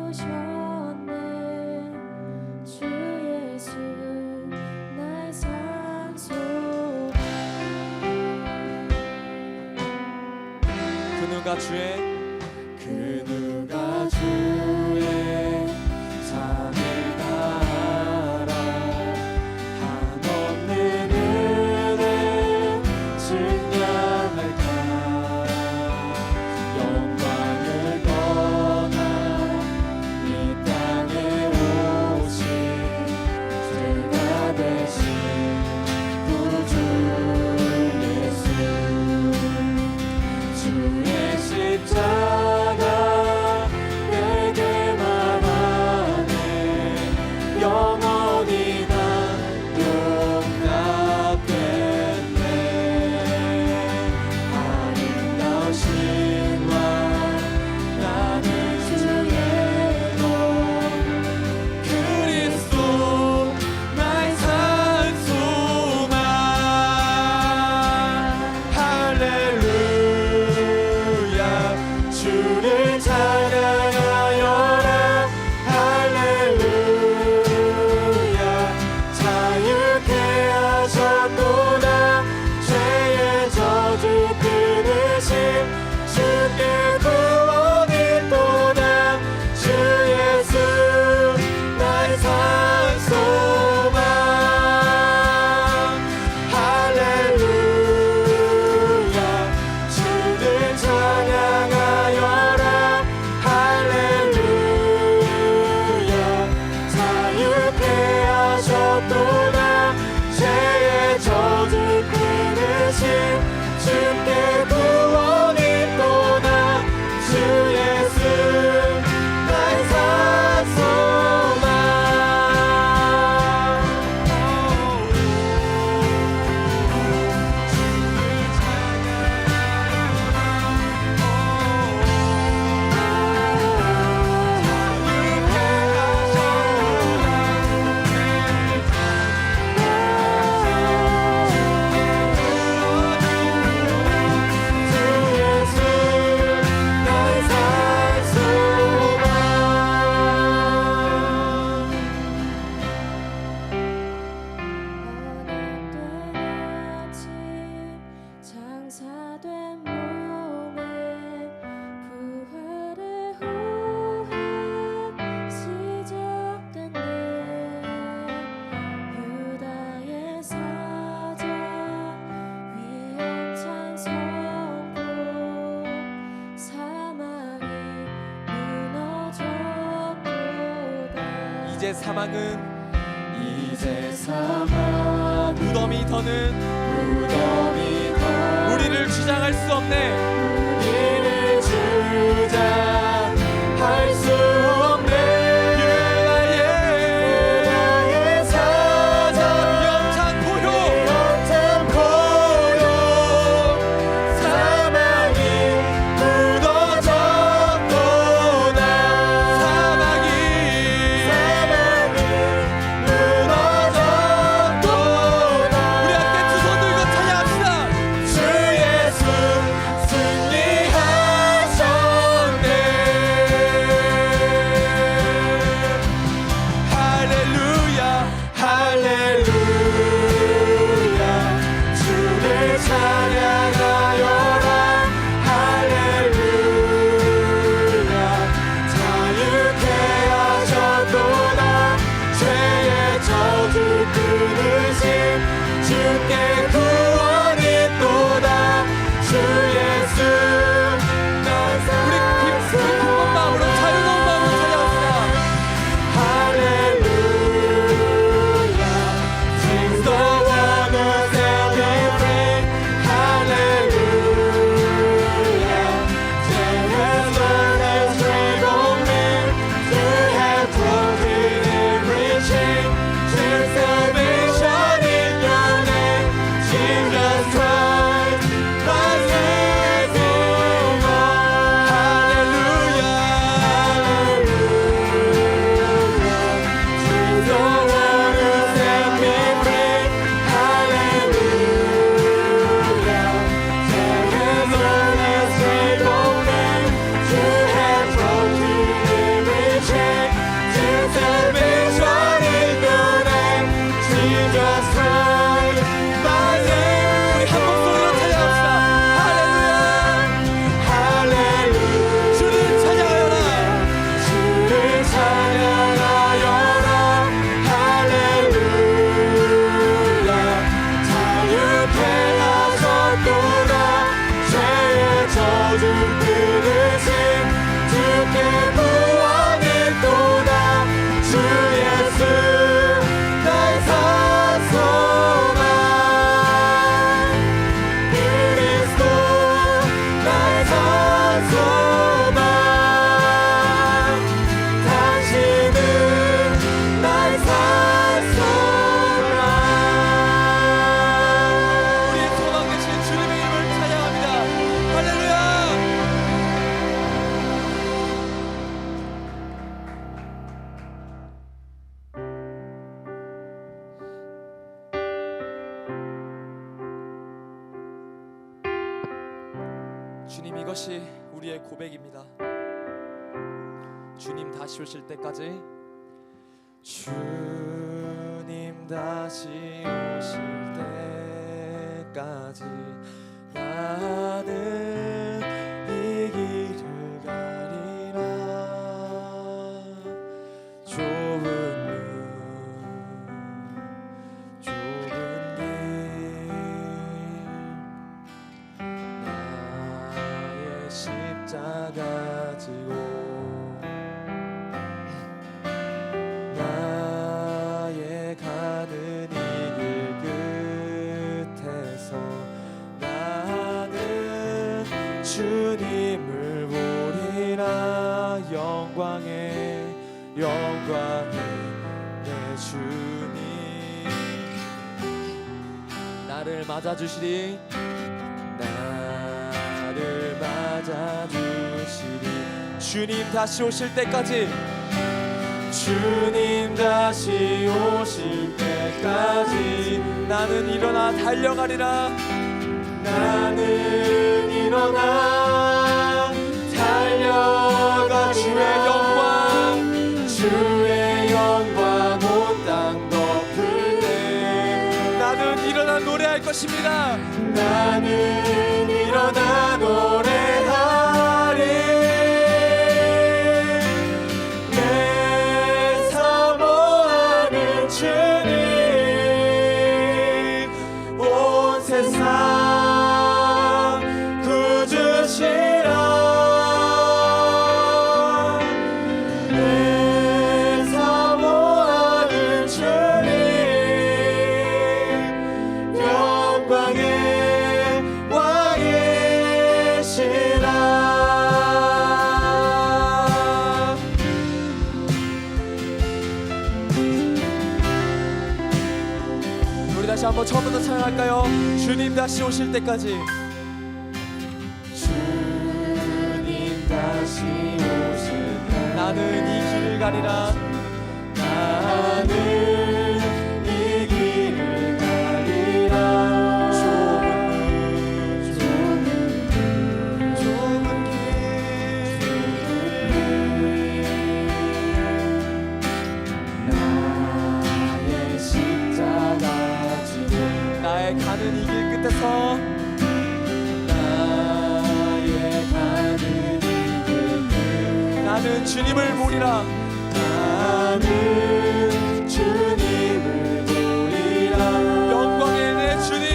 오셨네. 주 예수 나의 산소가. 그 누가 주의 상을 다하라. 한없는 은혜 증량할까. 영광을 떠나 이 땅에 오신 죄가 되신 구주 예수. 주의 십자가 내게만 하네. 영원히 난 용납됐네. 아름다우신 왕 나는 주의 종 그리스도 나의 산소만. 할렐루야 주를 찬양하여라. 할렐루야 자유케 하셨도다. 죄의 저주 끊으심 주께 구원이 또다. 주 예수 나의 산소만. 할렐루야 주를 찬양하여라. 할렐루야 자유케 하셨도다. 죄의 저주 끊으심 주께 구원이 또다. 주 예수 나의 산소만. 장사된 몸에 부활의 후에 시작됐네. 유다의 사자 위험찬 선포. 사망이 무너졌도다. 이제 사망 무덤이 더는 우리를 주장할 수 없네. 우리를 주장할 수 없네. 유다의 사자 위험찬 포효 사망이 무너졌도다. 사망이 무너졌도다. 우리 함께 두 손 들고 찬양합시다. 주 예수 승리하셨네. 주님, 이것이 우리의 고백입니다. 주님 다시 오실 때까지, 주님 다시 오실 때까지 나는 이 길을 가리라. 좁은 좁은 길 나의 십자가 지고 나의 가는 이 길 끝에서 나는 주님을 보리라. 영광의 내 주님 나를 맞아주시리. 나를 맞아주시리. 주님 다시 오실 때까지, 주님 다시 오실 때까지 나는 일어나 달려가리라. 나는 일어나 달려가 주의 영광 온 땅 덮을 때 나는 일어나 노래할 것입니다. 나는 일어나 노래하리. 내 사모하는 주님 온 세상 구주시라. 내 사모하는 주님 영광의 왕이시라. 우리 다시 한번 처음부터 찬양할까요? 주님 다시 오실 때까지, 주님 다시 오실 때까지 나는 이 길을 가리라. 나는 이 길을 가리라. 좁은 길 나의 십자가 지고 나의 가는 이 길 끝에서 나는 주님을 보리라. 나는 주님을 보리라. 영광의 내 주님,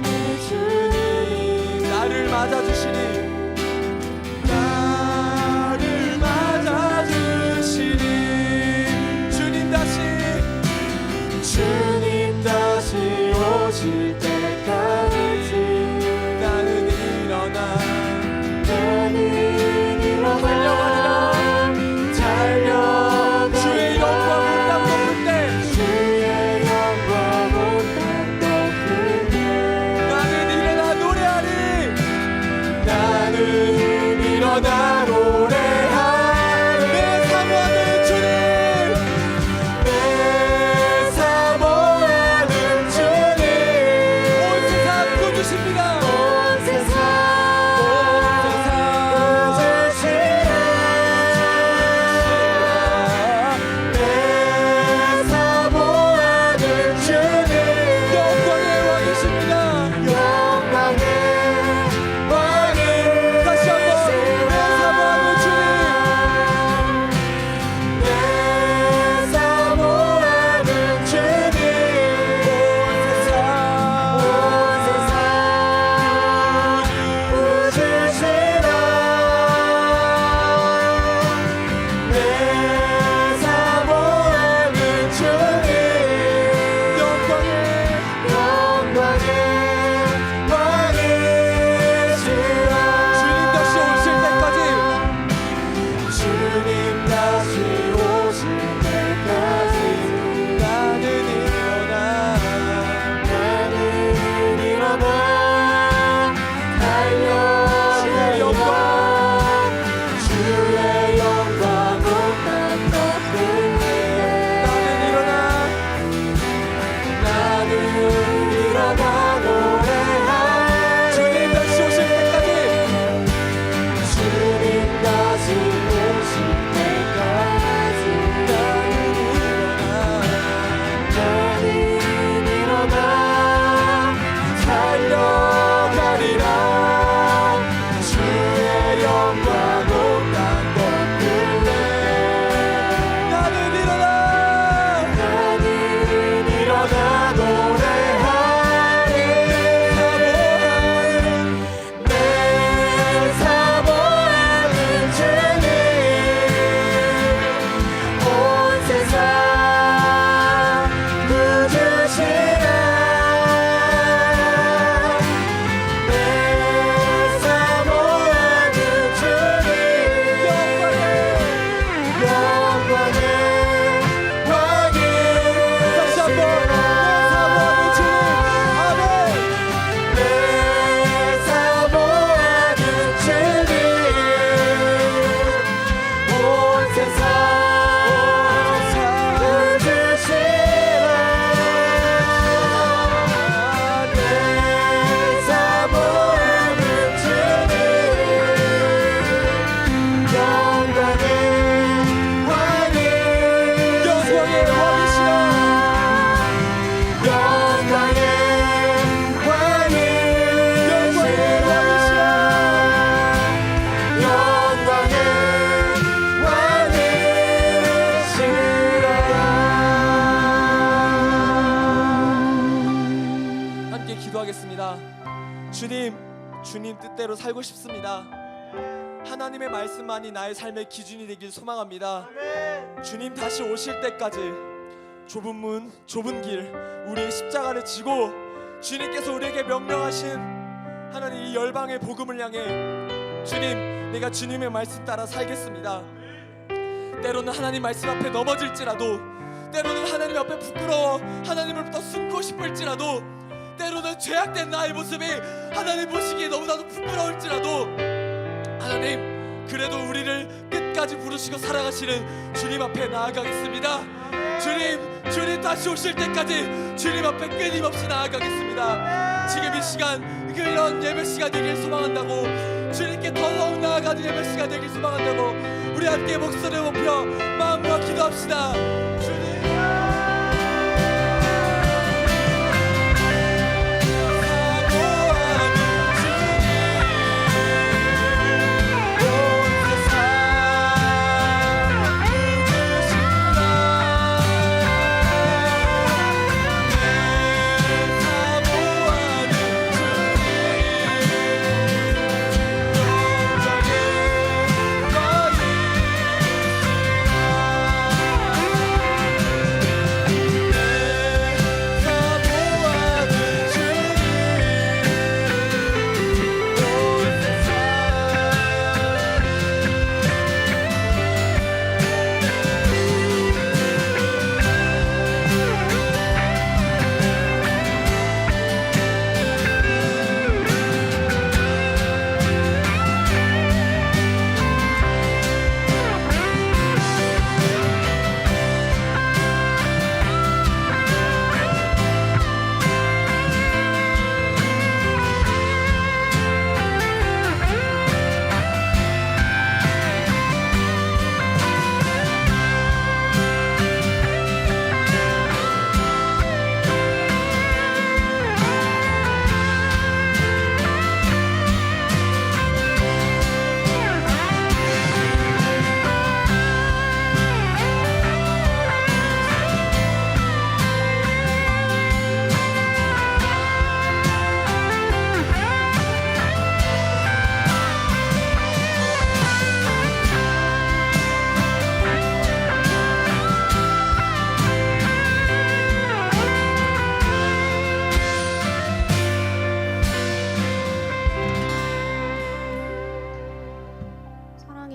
내 주님 나를 맞아주시니, 나를 맞아주시니. 주님 다시 오실 때까지 나는 일어나 달려가리라. 주의 영광 온 땅 덮을 때 나는 일어나 노래하리. 나는 주님 뜻대로 살고 싶습니다. 하나님의 말씀만이 나의 삶의 기준이 되길 소망합니다. 주님 다시 오실 때까지 좁은 문, 좁은 길, 우리의 십자가를 지고 주님께서 우리에게 명령하신 하나님 이 열방의 복음을 향해 주님, 내가 주님의 말씀 따라 살겠습니다. 때로는 하나님 말씀 앞에 넘어질지라도, 때로는 하나님 앞에 부끄러워 하나님으로부터 숨고 싶을지라도, 때로는 죄악된 나의 모습이 하나님 보시기에 너무나도 부끄러울지라도, 하나님 그래도 우리를 끝까지 부르시고 살아가시는 주님 앞에 나아가겠습니다. 주님 다시 오실 때까지 주님 앞에 끊임없이 나아가겠습니다. 지금 이 시간 그런 예배 시간 되길 소망한다고, 주님께 더더욱 나아가는 예배 시간 되길 소망한다고 우리 함께 목소리를 높여 마음과 기도합시다. 주님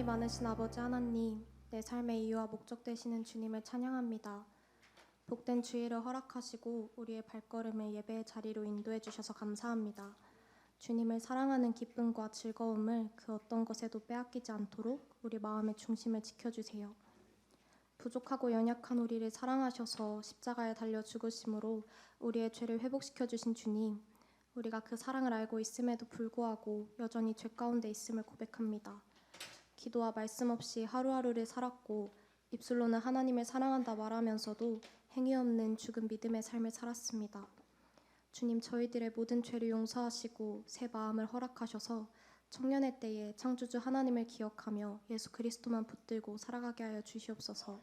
많으신 아버지 하나님, 내 삶의 이유와 목적 되시는 주님을 찬양합니다. 복된 주일을 허락하시고 우리의 발걸음을 예배의 자리로 인도해 주셔서 감사합니다. 주님을 사랑하는 기쁨과 즐거움을 그 어떤 것에도 빼앗기지 않도록 우리 마음의 중심을 지켜주세요. 부족하고 연약한 우리를 사랑하셔서 십자가에 달려 죽으심으로 우리의 죄를 회복시켜 주신 주님, 우리가 그 사랑을 알고 있음에도 불구하고 여전히 죄 가운데 있음을 고백합니다. 기도와 말씀 없이 하루하루를 살았고 입술로는 하나님을 사랑한다 말하면서도 행위 없는 죽은 믿음의 삶을 살았습니다. 주님, 저희들의 모든 죄를 용서하시고 새 마음을 허락하셔서 청년의 때에 창조주 하나님을 기억하며 예수 그리스도만 붙들고 살아가게 하여 주시옵소서.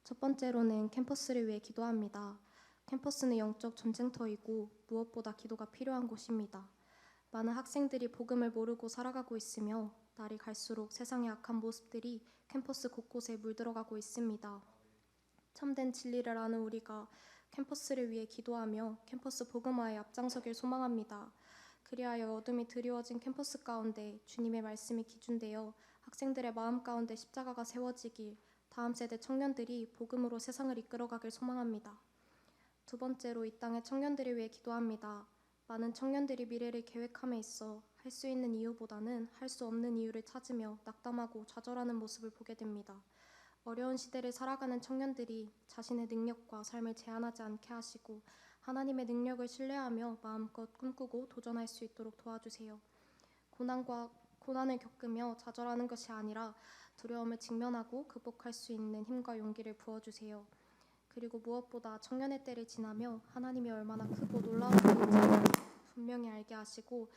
첫 번째로는 캠퍼스를 위해 기도합니다. 캠퍼스는 영적 전쟁터이고 무엇보다 기도가 필요한 곳입니다. 많은 학생들이 복음을 모르고 살아가고 있으며 날이 갈수록 세상의 악한 모습들이 캠퍼스 곳곳에 물들어가고 있습니다. 참된 진리를 아는 우리가 캠퍼스를 위해 기도하며 캠퍼스 복음화에 앞장서길 소망합니다. 그리하여 어둠이 드리워진 캠퍼스 가운데 주님의 말씀이 기준되어 학생들의 마음 가운데 십자가가 세워지길, 다음 세대 청년들이 복음으로 세상을 이끌어가길 소망합니다. 두 번째로 이 땅의 청년들을 위해 기도합니다. 많은 청년들이 미래를 계획함에 있어 할 수 있는 이유보다는 할 수 없는 이유를 찾으며 낙담하고 좌절하는 모습을 보게 됩니다. 어려운 시대를 살아가는 청년들이 자신의 능력과 삶을 제한하지 않게 하시고 하나님의 능력을 신뢰하며 마음껏 꿈꾸고 도전할 수 있도록 도와주세요. 고난을 겪으며 좌절하는 것이 아니라 두려움을 직면하고 극복할 수 있는 힘과 용기를 부어주세요. 그리고 무엇보다 청년의 때를 지나며 하나님이 얼마나 크고 놀라운 분인지 분명히 알게 하시고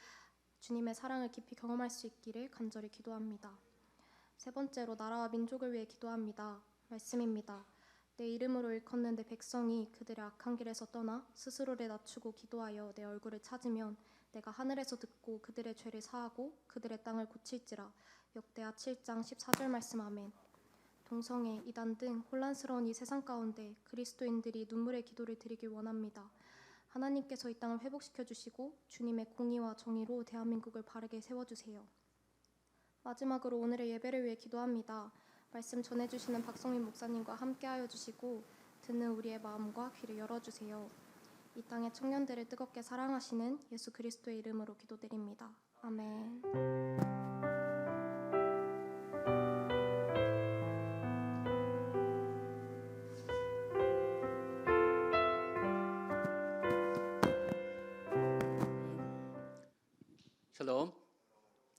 주님의 사랑을 깊이 경험할 수 있기를 간절히 기도합니다. 세 번째로 나라와 민족을 위해 기도합니다. 말씀입니다. 내 이름으로 일컫는 내 백성이 그들의 악한 길에서 떠나 스스로를 낮추고 기도하여 내 얼굴을 찾으면 내가 하늘에서 듣고 그들의 죄를 사하고 그들의 땅을 고칠지라. 역대하 7장 14절 말씀. 아멘. 동성애, 이단 등 혼란스러운 이 세상 가운데 그리스도인들이 눈물의 기도를 드리길 원합니다. 하나님께서 이 땅을 회복시켜 주시고 주님의 공의와 정의로 대한민국을 바르게 세워주세요. 마지막으로 오늘의 예배를 위해 기도합니다. 말씀 전해주시는 박성민 목사님과 함께하여 주시고 듣는 우리의 마음과 귀를 열어주세요. 이 땅의 청년들을 뜨겁게 사랑하시는 예수 그리스도의 이름으로 기도드립니다. 아멘. 샬롬.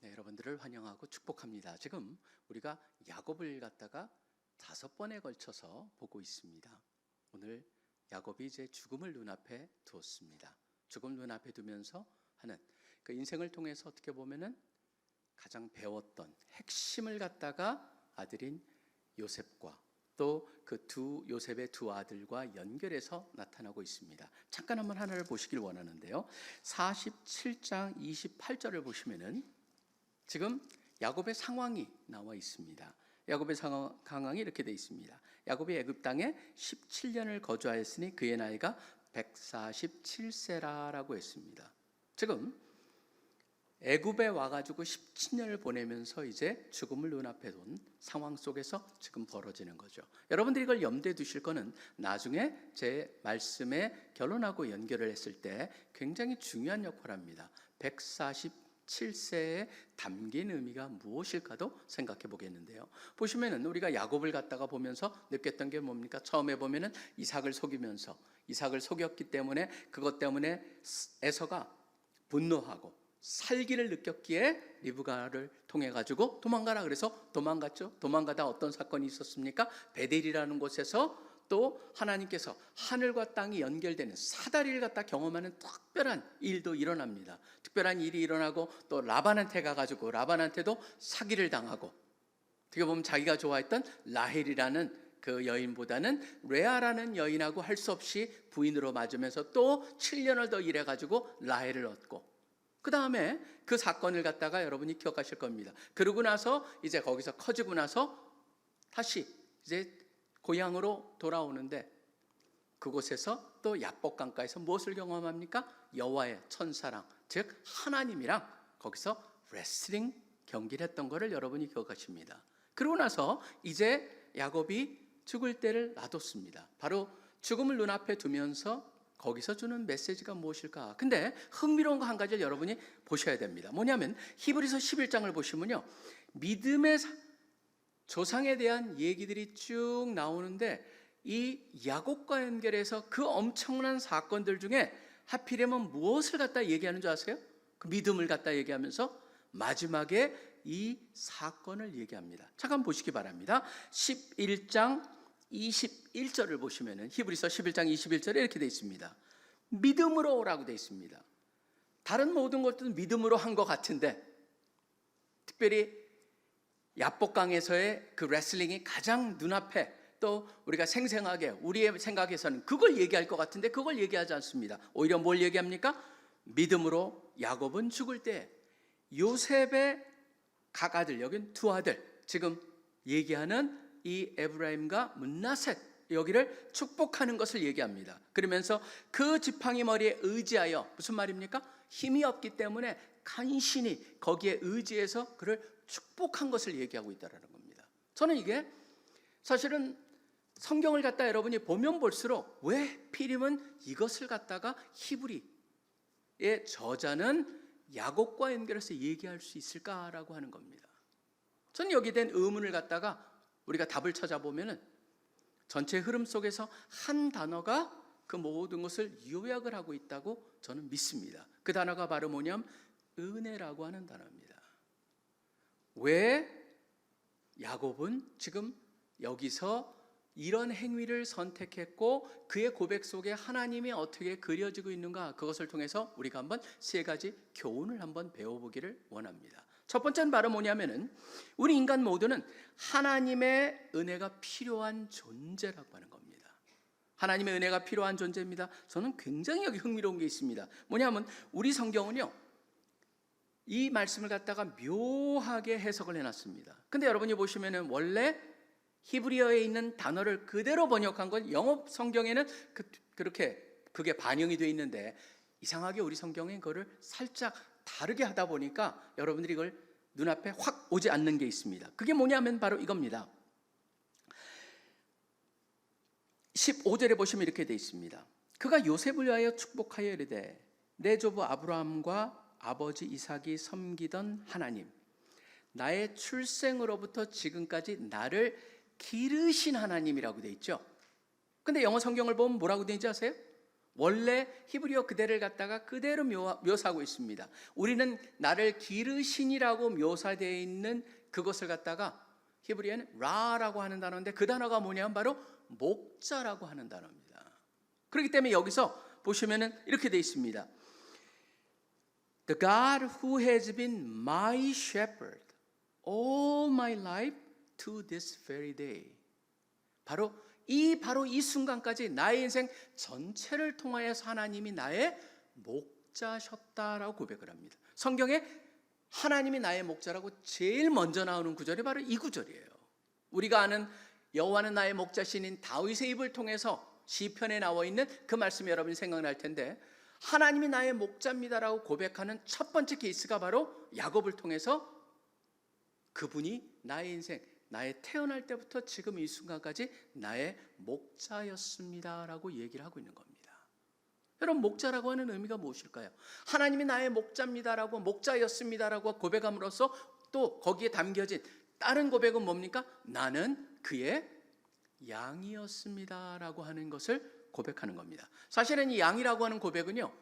네, 여러분들을 환영하고 축복합니다. 지금 우리가 야곱을 갖다가 5번에 걸쳐서 보고 있습니다. 오늘 야곱이 이제 죽음을 눈앞에 두었습니다. 죽음을 눈앞에 두면서 하는 그 인생을 통해서 어떻게 보면은 가장 배웠던 핵심을 갖다가 아들인 요셉과 또 그 요셉의 두 아들과 연결해서 나타나고 있습니다. 잠깐 한번 하나를 보시길 원하는데요. 47장 28절을 보시면은 지금 야곱의 상황이 나와 있습니다. 야곱의 상황이 이렇게 되어 있습니다. 야곱이 애굽 땅에 17년을 거주하였으니 그의 나이가 147세라라고 했습니다. 지금 애굽에 와가지고 17년을 보내면서 이제 죽음을 눈앞에 둔 상황 속에서 지금 벌어지는 거죠. 여러분들이 이걸 염두에 두실 거는 나중에 제 말씀에 결론하고 연결을 했을 때 굉장히 중요한 역할을 합니다. 147세에 담긴 의미가 무엇일까도 생각해 보겠는데요. 보시면은 우리가 야곱을 갖다가 보면서 느꼈던 게 뭡니까? 처음에 보면은 이삭을 속이면서 이삭을 속였기 때문에 그것 때문에 에서가 분노하고 살기를 느꼈기에 리브가를 통해 가지고 도망가라 그래서 도망갔죠. 도망가다 어떤 사건이 있었습니까? 베델이라는 곳에서 또 하나님께서 하늘과 땅이 연결되는 사다리를 갖다 경험하는 특별한 일도 일어납니다. 특별한 일이 일어나고 또 라반한테 가가지고 라반한테도 사기를 당하고 어떻게 보면 자기가 좋아했던 라헬이라는 그 여인보다는 레아라는 여인하고 할 수 없이 부인으로 맞으면서 또 7년을 더 일해가지고 라헬을 얻고 그 다음에 그 사건을 갖다가 여러분이 기억하실 겁니다. 그러고 나서 이제 거기서 커지고 나서 다시 이제 고향으로 돌아오는데 그곳에서 또 야복강가에서 무엇을 경험합니까? 여호와의 천사랑 즉 하나님이랑 거기서 레슬링 경기를 했던 것을 여러분이 기억하십니다. 그러고 나서 이제 야곱이 죽을 때를 놔뒀습니다. 바로 죽음을 눈앞에 두면서 거기서 주는 메시지가 무엇일까? 근데 흥미로운 거 한 가지를 여러분이 보셔야 됩니다. 뭐냐면 히브리서 11장을 보시면요, 믿음의 조상에 대한 얘기들이 쭉 나오는데 이 야곱과 연결해서 그 엄청난 사건들 중에 하필이면 무엇을 갖다 얘기하는 줄 아세요? 그 믿음을 갖다 얘기하면서 마지막에 이 사건을 얘기합니다. 잠깐 보시기 바랍니다. 11장 21절을 보시면은 히브리서 11장 21절에 이렇게 되어 있습니다. 믿음으로라고 되어 있습니다. 다른 모든 것들은 믿음으로 한 것 같은데 특별히 야복강에서의 그 레슬링이 가장 눈앞에 또 우리가 생생하게 우리의 생각에서는 그걸 얘기할 것 같은데 그걸 얘기하지 않습니다. 오히려 뭘 얘기합니까? 믿음으로 야곱은 죽을 때 요셉의 각 아들, 여긴 두 아들, 지금 얘기하는 이 에브라임과 문나셋 여기를 축복하는 것을 얘기합니다. 그러면서 그 지팡이 머리에 의지하여 무슨 말입니까? 힘이 없기 때문에 간신히 거기에 의지해서 그를 축복한 것을 얘기하고 있다는 겁니다. 저는 이게 사실은 성경을 갖다 여러분이 보면 볼수록 왜 필임은 이것을 갖다가 히브리의 저자는 야곱과 연결해서 얘기할 수 있을까라고 하는 겁니다. 저는 여기에 대한 의문을 갖다가 우리가 답을 찾아보면은 전체 흐름 속에서 한 단어가 그 모든 것을 요약을 하고 있다고 저는 믿습니다. 그 단어가 바로 뭐냐면 은혜라고 하는 단어입니다. 왜 야곱은 지금 여기서 이런 행위를 선택했고 그의 고백 속에 하나님이 어떻게 그려지고 있는가, 그것을 통해서 우리가 한번 세 가지 교훈을 한번 배워보기를 원합니다. 첫 번째는 바로 뭐냐면은 우리 인간 모두는 하나님의 은혜가 필요한 존재라고 하는 겁니다. 하나님의 은혜가 필요한 존재입니다. 저는 굉장히 여기 흥미로운 게 있습니다. 뭐냐면 우리 성경은요 이 말씀을 갖다가 묘하게 해석을 해놨습니다. 근데 여러분이 보시면은 원래 히브리어에 있는 단어를 그대로 번역한 건 영어 성경에는 그렇게 그게 반영이 되어 있는데 이상하게 우리 성경에 그거를 살짝 다르게 하다 보니까 여러분들이 이걸 눈앞에 확 오지 않는 게 있습니다. 그게 뭐냐면 바로 이겁니다. 15절에 보시면 이렇게 되어 있습니다. 그가 요셉을 위하여 축복하여 이르되 내 조부 아브라함과 아버지 이삭이 섬기던 하나님, 나의 출생으로부터 지금까지 나를 기르신 하나님이라고 되어 있죠. 근데 영어 성경을 보면 뭐라고 되어 있는지 아세요? 원래 히브리어 그대를 갖다가 그대로 묘사하고 있습니다. 우리는 나를 기르신이라고 묘사되어 있는 그것을 갖다가 히브리어는 라라고 하는 단어인데 그 단어가 뭐냐면 바로 목자라고 하는 단어입니다. 그렇기 때문에 여기서 보시면은 이렇게 되어 있습니다. The God who has been my shepherd all my life to this very day. 바로 이 순간까지 나의 인생 전체를 통하여서 하나님이 나의 목자셨다라고 고백을 합니다. 성경에 하나님이 나의 목자라고 제일 먼저 나오는 구절이 바로 이 구절이에요. 우리가 아는 여호와는 나의 목자신인 다윗의 입을 통해서 시편에 나와 있는 그 말씀이 여러분이 생각날 텐데 하나님이 나의 목자입니다라고 고백하는 첫 번째 케이스가 바로 야곱을 통해서 그분이 나의 인생, 나의 태어날 때부터 지금 이 순간까지 나의 목자였습니다라고 얘기를 하고 있는 겁니다. 여러분, 목자라고 하는 의미가 무엇일까요? 하나님이 나의 목자입니다라고, 목자였습니다라고 고백함으로써 또 거기에 담겨진 다른 고백은 뭡니까? 나는 그의 양이었습니다라고 하는 것을 고백하는 겁니다. 사실은 이 양이라고 하는 고백은요,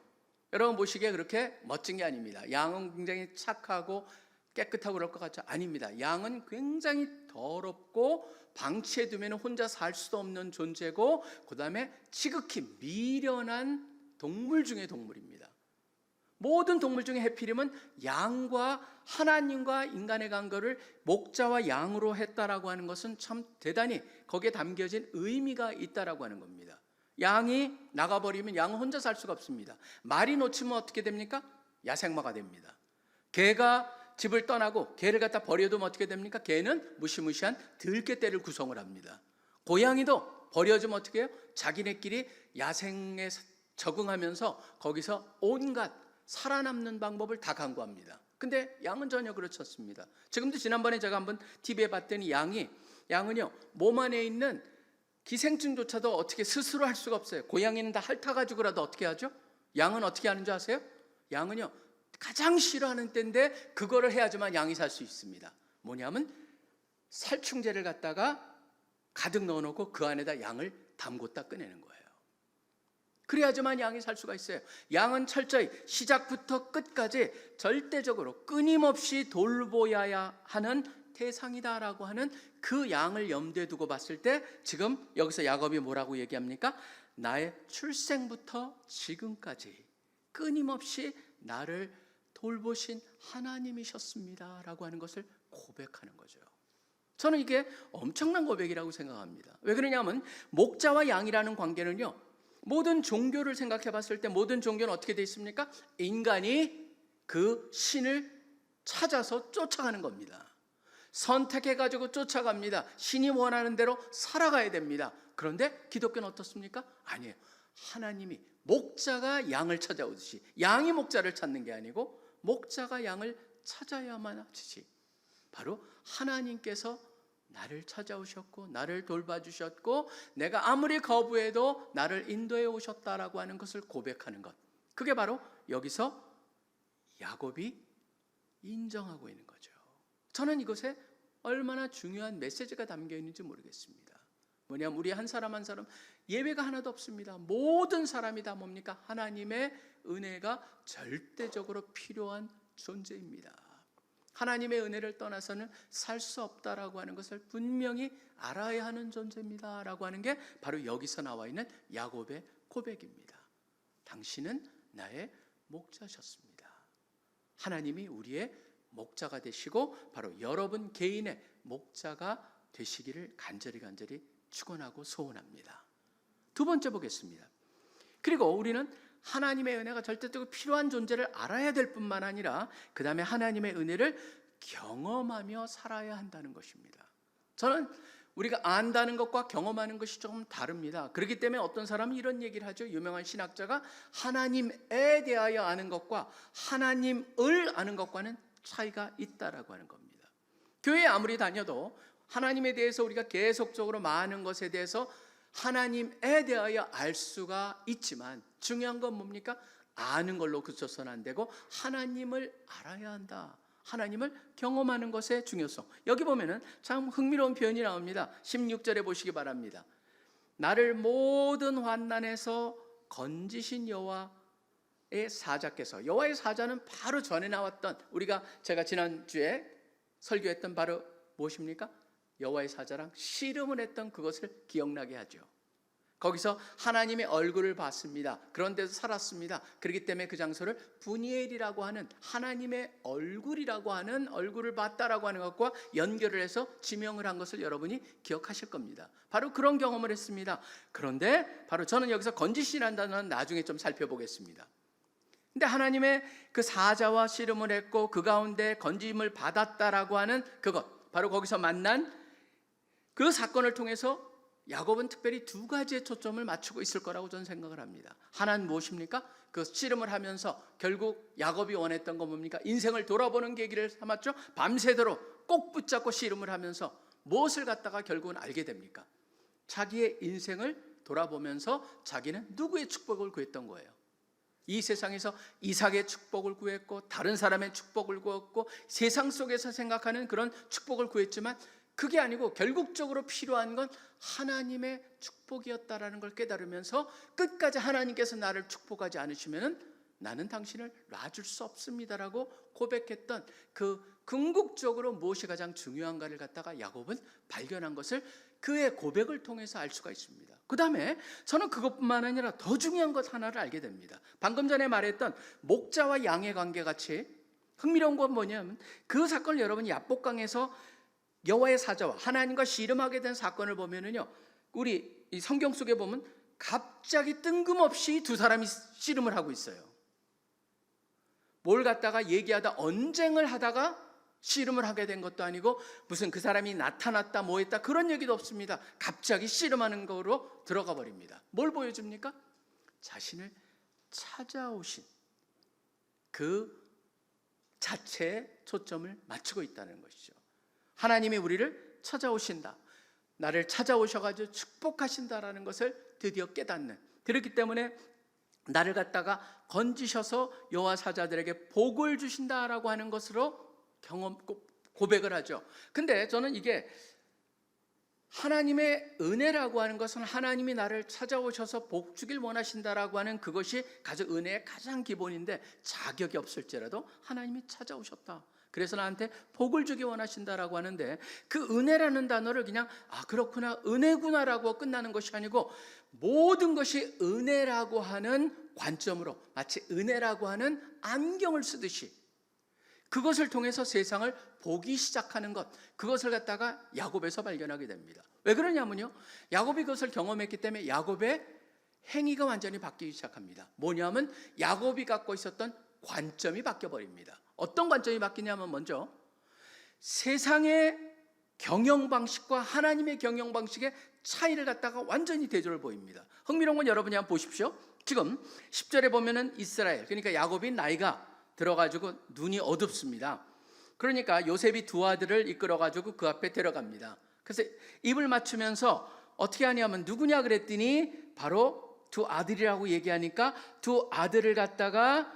여러분 보시기에 그렇게 멋진 게 아닙니다. 양은 굉장히 착하고 깨끗하고 그럴 것 같죠? 아닙니다. 양은 굉장히 더럽고 방치해 두면 혼자 살 수도 없는 존재고, 그 다음에 지극히 미련한 동물 중의 동물입니다. 모든 동물 중에 해피림은 양과 하나님과 인간의 관계를 목자와 양으로 했다라고 하는 것은 참 대단히 거기에 담겨진 의미가 있다라고 하는 겁니다. 양이 나가버리면 양은 혼자 살 수가 없습니다. 말이 놓치면 어떻게 됩니까? 야생마가 됩니다. 개가 집을 떠나고 개를 갖다 버려두면 어떻게 됩니까? 개는 무시무시한 들깨떼를 구성을 합니다. 고양이도 버려주면 어떻게 해요? 자기네끼리 야생에 적응하면서 거기서 온갖 살아남는 방법을 다 강구합니다. 근데 양은 전혀 그렇지 않습니다. 지금도 지난번에 제가 한번 TV에 봤더니 양은요 몸 안에 있는 기생충조차도 어떻게 스스로 할 수가 없어요. 고양이는 다 핥아가지고라도 어떻게 하죠? 양은 어떻게 하는 줄 아세요? 양은요 가장 싫어하는 때인데 그거를 해야지만 양이 살 수 있습니다. 뭐냐면 살충제를 갖다가 가득 넣어놓고 그 안에다 양을 담궜다 꺼내는 거예요. 그래야지만 양이 살 수가 있어요. 양은 철저히 시작부터 끝까지 절대적으로 끊임없이 돌보아야 하는 대상이다라고 하는 그 양을 염두에 두고 봤을 때 지금 여기서 야곱이 뭐라고 얘기합니까? 나의 출생부터 지금까지 끊임없이 나를 돌보신 하나님이셨습니다 라고 하는 것을 고백하는 거죠. 저는 이게 엄청난 고백이라고 생각합니다. 왜 그러냐면 목자와 양이라는 관계는요, 모든 종교를 생각해 봤을 때 모든 종교는 어떻게 되어 있습니까? 인간이 그 신을 찾아서 쫓아가는 겁니다. 선택해가지고 쫓아갑니다. 신이 원하는 대로 살아가야 됩니다. 그런데 기독교는 어떻습니까? 아니에요. 하나님이 목자가 양을 찾아오듯이 양이 목자를 찾는 게 아니고 목자가 양을 찾아야만 하지. 바로 하나님께서 나를 찾아오셨고 나를 돌봐주셨고 내가 아무리 거부해도 나를 인도해 오셨다라고 하는 것을 고백하는 것, 그게 바로 여기서 야곱이 인정하고 있는 거죠. 저는 이것에 얼마나 중요한 메시지가 담겨 있는지 모르겠습니다. 뭐냐면 우리 한 사람 한 사람 예외가 하나도 없습니다. 모든 사람이 다 뭡니까? 하나님의 은혜가 절대적으로 필요한 존재입니다. 하나님의 은혜를 떠나서는 살 수 없다라고 하는 것을 분명히 알아야 하는 존재입니다라고 하는 게 바로 여기서 나와 있는 야곱의 고백입니다. 당신은 나의 목자셨습니다. 하나님이 우리의 목자가 되시고 바로 여러분 개인의 목자가 되시기를 간절히 축원하고 소원합니다. 두 번째 보겠습니다. 그리고 우리는 하나님의 은혜가 절대적으로 필요한 존재를 알아야 될 뿐만 아니라 그 다음에 하나님의 은혜를 경험하며 살아야 한다는 것입니다. 저는 우리가 안다는 것과 경험하는 것이 조금 다릅니다. 그렇기 때문에 어떤 사람은 이런 얘기를 하죠. 유명한 신학자가 하나님에 대하여 아는 것과 하나님을 아는 것과는 차이가 있다라고 하는 겁니다. 교회에 아무리 다녀도 하나님에 대해서 우리가 계속적으로 많은 것에 대해서 하나님에 대하여 알 수가 있지만 중요한 건 뭡니까? 아는 걸로 그쳐서는 안 되고 하나님을 알아야 한다. 하나님을 경험하는 것의 중요성. 여기 보면은 참 흥미로운 표현이 나옵니다. 16절에 보시기 바랍니다. 나를 모든 환난에서 건지신 여호와의 사자께서, 여호와의 사자는 바로 전에 나왔던, 제가 지난주에 설교했던 바로 무엇입니까? 여호와의 사자랑 씨름을 했던 그것을 기억나게 하죠. 거기서 하나님의 얼굴을 봤습니다. 그런 데서 살았습니다. 그렇기 때문에 그 장소를 분이엘이라고 하는 하나님의 얼굴이라고 하는, 얼굴을 봤다라고 하는 것과 연결을 해서 지명을 한 것을 여러분이 기억하실 겁니다. 바로 그런 경험을 했습니다. 그런데 바로 저는 여기서 건지시라는 단어는 나중에 좀 살펴보겠습니다. 근데 하나님의 그 사자와 씨름을 했고 그 가운데 건짐을 받았다라고 하는 그것, 바로 거기서 만난 그 사건을 통해서 야곱은 특별히 두 가지의 초점을 맞추고 있을 거라고 저는 생각을 합니다. 하나는 무엇입니까? 그 씨름을 하면서 결국 야곱이 원했던 건 뭡니까? 인생을 돌아보는 계기를 삼았죠. 밤새도록 꼭 붙잡고 씨름을 하면서 무엇을 갖다가 결국은 알게 됩니까? 자기의 인생을 돌아보면서 자기는 누구의 축복을 구했던 거예요? 이 세상에서 이삭의 축복을 구했고 다른 사람의 축복을 구했고 세상 속에서 생각하는 그런 축복을 구했지만 그게 아니고 결국적으로 필요한 건 하나님의 축복이었다라는 걸 깨달으면서 끝까지 하나님께서 나를 축복하지 않으시면 나는 당신을 놔줄 수 없습니다라고 고백했던 그 궁극적으로 무엇이 가장 중요한가를 갖다가 야곱은 발견한 것을 그의 고백을 통해서 알 수가 있습니다. 그 다음에 저는 그것뿐만 아니라 더 중요한 것 하나를 알게 됩니다. 방금 전에 말했던 목자와 양의 관계같이 흥미로운 건 뭐냐면 그 사건을 여러분이 야복강에서 여호와의 사자와 하나님과 씨름하게 된 사건을 보면은요, 우리 이 성경 속에 보면 갑자기 뜬금없이 두 사람이 씨름을 하고 있어요. 뭘 갖다가 얘기하다 언쟁을 하다가 씨름을 하게 된 것도 아니고 무슨 그 사람이 나타났다 뭐 했다 그런 얘기도 없습니다. 갑자기 씨름하는 거로 들어가 버립니다. 뭘 보여줍니까? 자신을 찾아오신 그 자체에 초점을 맞추고 있다는 것이죠. 하나님이 우리를 찾아오신다, 나를 찾아오셔가지고 축복하신다라는 것을 드디어 깨닫는, 그렇기 때문에 나를 갖다가 건지셔서 여호와 사자들에게 복을 주신다라고 하는 것으로 고백을 하죠. 근데 저는 이게 하나님의 은혜라고 하는 것은 하나님이 나를 찾아오셔서 복 주길 원하신다라고 하는 그것이 은혜의 가장 기본인데, 자격이 없을지라도 하나님이 찾아오셨다, 그래서 나한테 복을 주기 원하신다라고 하는데, 그 은혜라는 단어를 그냥 그렇구나, 은혜구나라고 끝나는 것이 아니고 모든 것이 은혜라고 하는 관점으로 마치 은혜라고 하는 안경을 쓰듯이 그것을 통해서 세상을 보기 시작하는 것, 그것을 갖다가 야곱에서 발견하게 됩니다. 왜 그러냐면요, 야곱이 그것을 경험했기 때문에 야곱의 행위가 완전히 바뀌기 시작합니다. 뭐냐면 야곱이 갖고 있었던 관점이 바뀌어버립니다. 어떤 관점이 바뀌냐면 먼저 세상의 경영 방식과 하나님의 경영 방식의 차이를 갖다가 완전히 대조를 보입니다. 흥미로운 건 여러분이 한번 보십시오. 지금 10절에 보면은 이스라엘, 그러니까 야곱이 나이가 들어가지고 눈이 어둡습니다. 그러니까 요셉이 두 아들을 이끌어가지고 그 앞에 데려갑니다. 그래서 입을 맞추면서 어떻게 하냐면 누구냐 그랬더니 바로 두 아들이라고 얘기하니까 두 아들을 갖다가